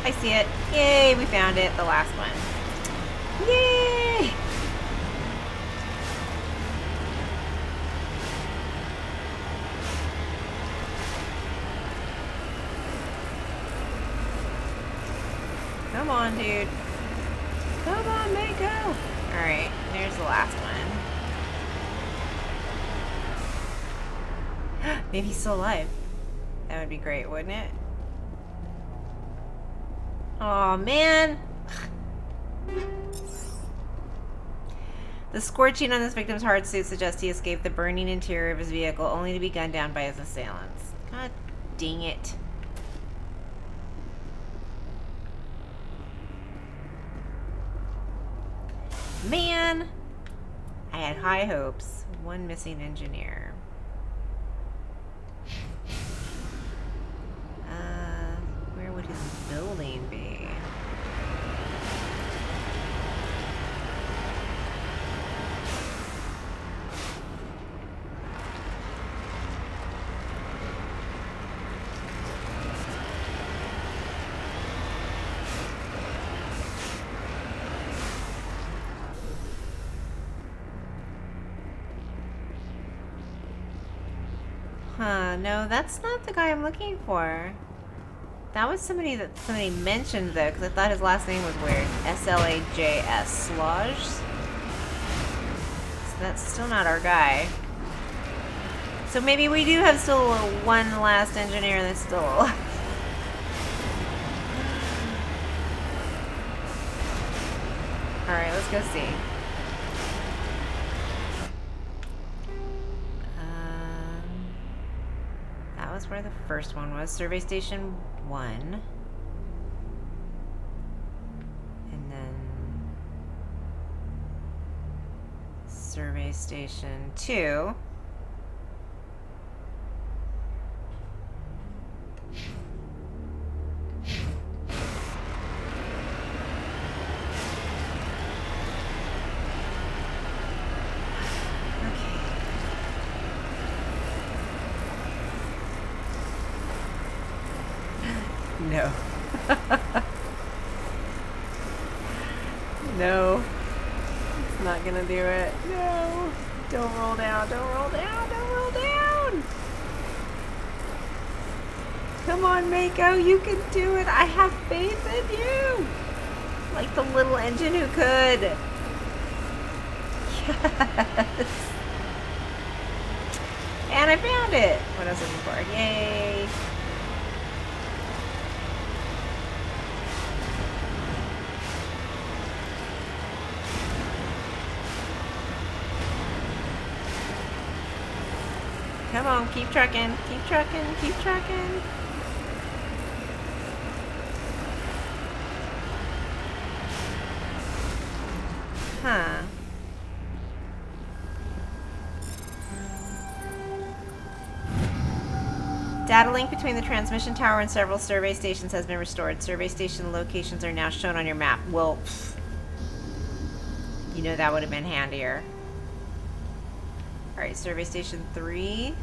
Speaker 1: I see it. Yay, we found it. The last one. Yay! Come on, dude. Come on, Mako. Alright, there's the last one. Maybe he's still alive. That would be great, wouldn't it? Oh man. The scorching on this victim's hard suit suggests he escaped the burning interior of his vehicle only to be gunned down by his assailants. God dang it. Man, I had high hopes. One missing engineer. Where would his building be? Huh, no, that's not the guy I'm looking for. That was somebody that somebody mentioned though, because I thought his last name was weird. S-L-A-J-S. Sludge? So that's still not our guy. So maybe we do have still one last engineer that's still alive. Alright, let's go see. That was where the first one was. Survey Station 1. And then Survey Station 2. No. No. It's not gonna do it. No. Don't roll down. Don't roll down. Don't roll down. Come on, Mako. You can do it. I have faith in you. Like the little engine who could. Yes. And I found it. What else was I looking for? Yay. Come on, keep trucking, keep trucking, keep trucking. Huh. Data link between the transmission tower and several survey stations has been restored. Survey station locations are now shown on your map. Well, you know that would have been handier. Alright, Survey Station 3.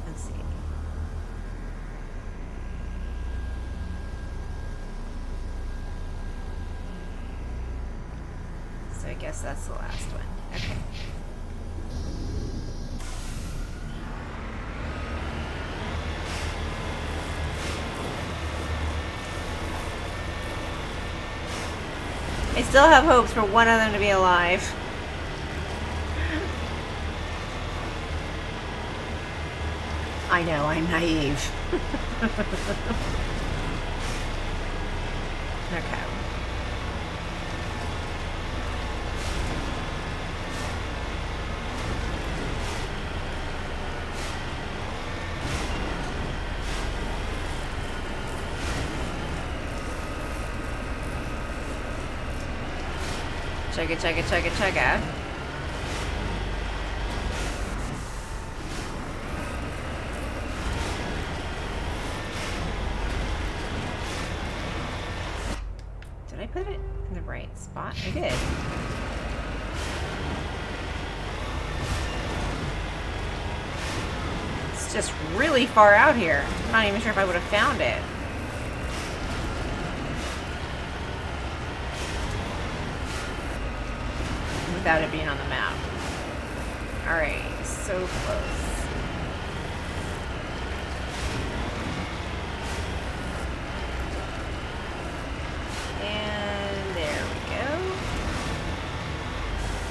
Speaker 1: Let's see. So I guess that's the last one. Okay. I still have hopes for one of them to be alive. I know, I'm naive. Okay. Chugga, chugga, chugga, chugga. Did I put it in the right spot? I did. It's just really far out here. I'm not even sure if I would have found it. Without it being on the map. Alright, so close. And there we go.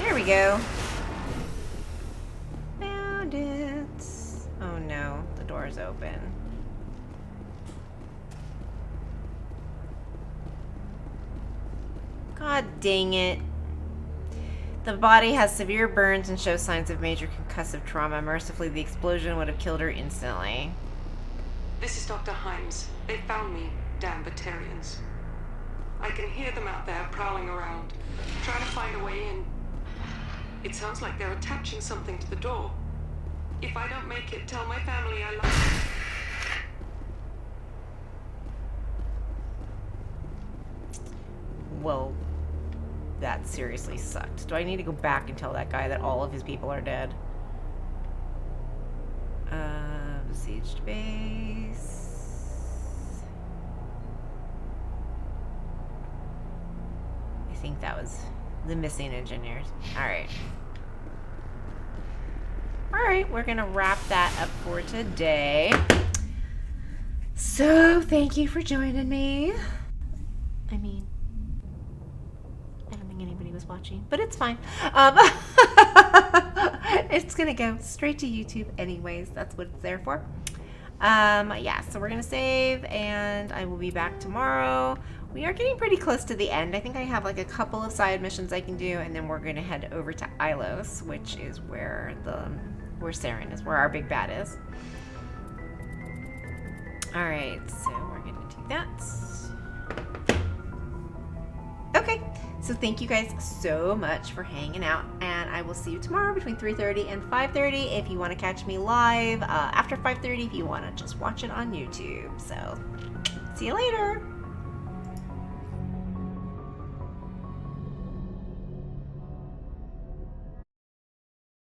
Speaker 1: There we go. Found it. Oh no, the door's open. God dang it. The body has severe burns and shows signs of major concussive trauma. Mercifully, the explosion would have killed her instantly.
Speaker 2: This is Dr. Himes. They found me, damn Batarians. I can hear them out there prowling around, trying to find a way in. It sounds like they're attaching something to the door. If I don't make it, tell my family I love them.
Speaker 1: Well, that seriously sucked. Do I need to go back and tell that guy that all of his people are dead? Besieged base. I think that was the missing engineers. Alright. Alright, we're gonna wrap that up for today. So, thank you for joining me. I mean, I don't think anybody was watching, but it's fine. It's gonna go straight to YouTube anyways. That's what it's there for. Yeah, so we're gonna save, and I will be back tomorrow. We are getting pretty close to the end. I think I have like a couple of side missions I can do, and then we're gonna head over to Ilos, which is where Saren is, where our big bad is. Alright, so we're gonna do that. Okay, so thank you guys so much for hanging out, and I will see you tomorrow between 3:30 and 5:30 if you want to catch me live, after 5:30 if you want to just watch it on YouTube. So, see you later!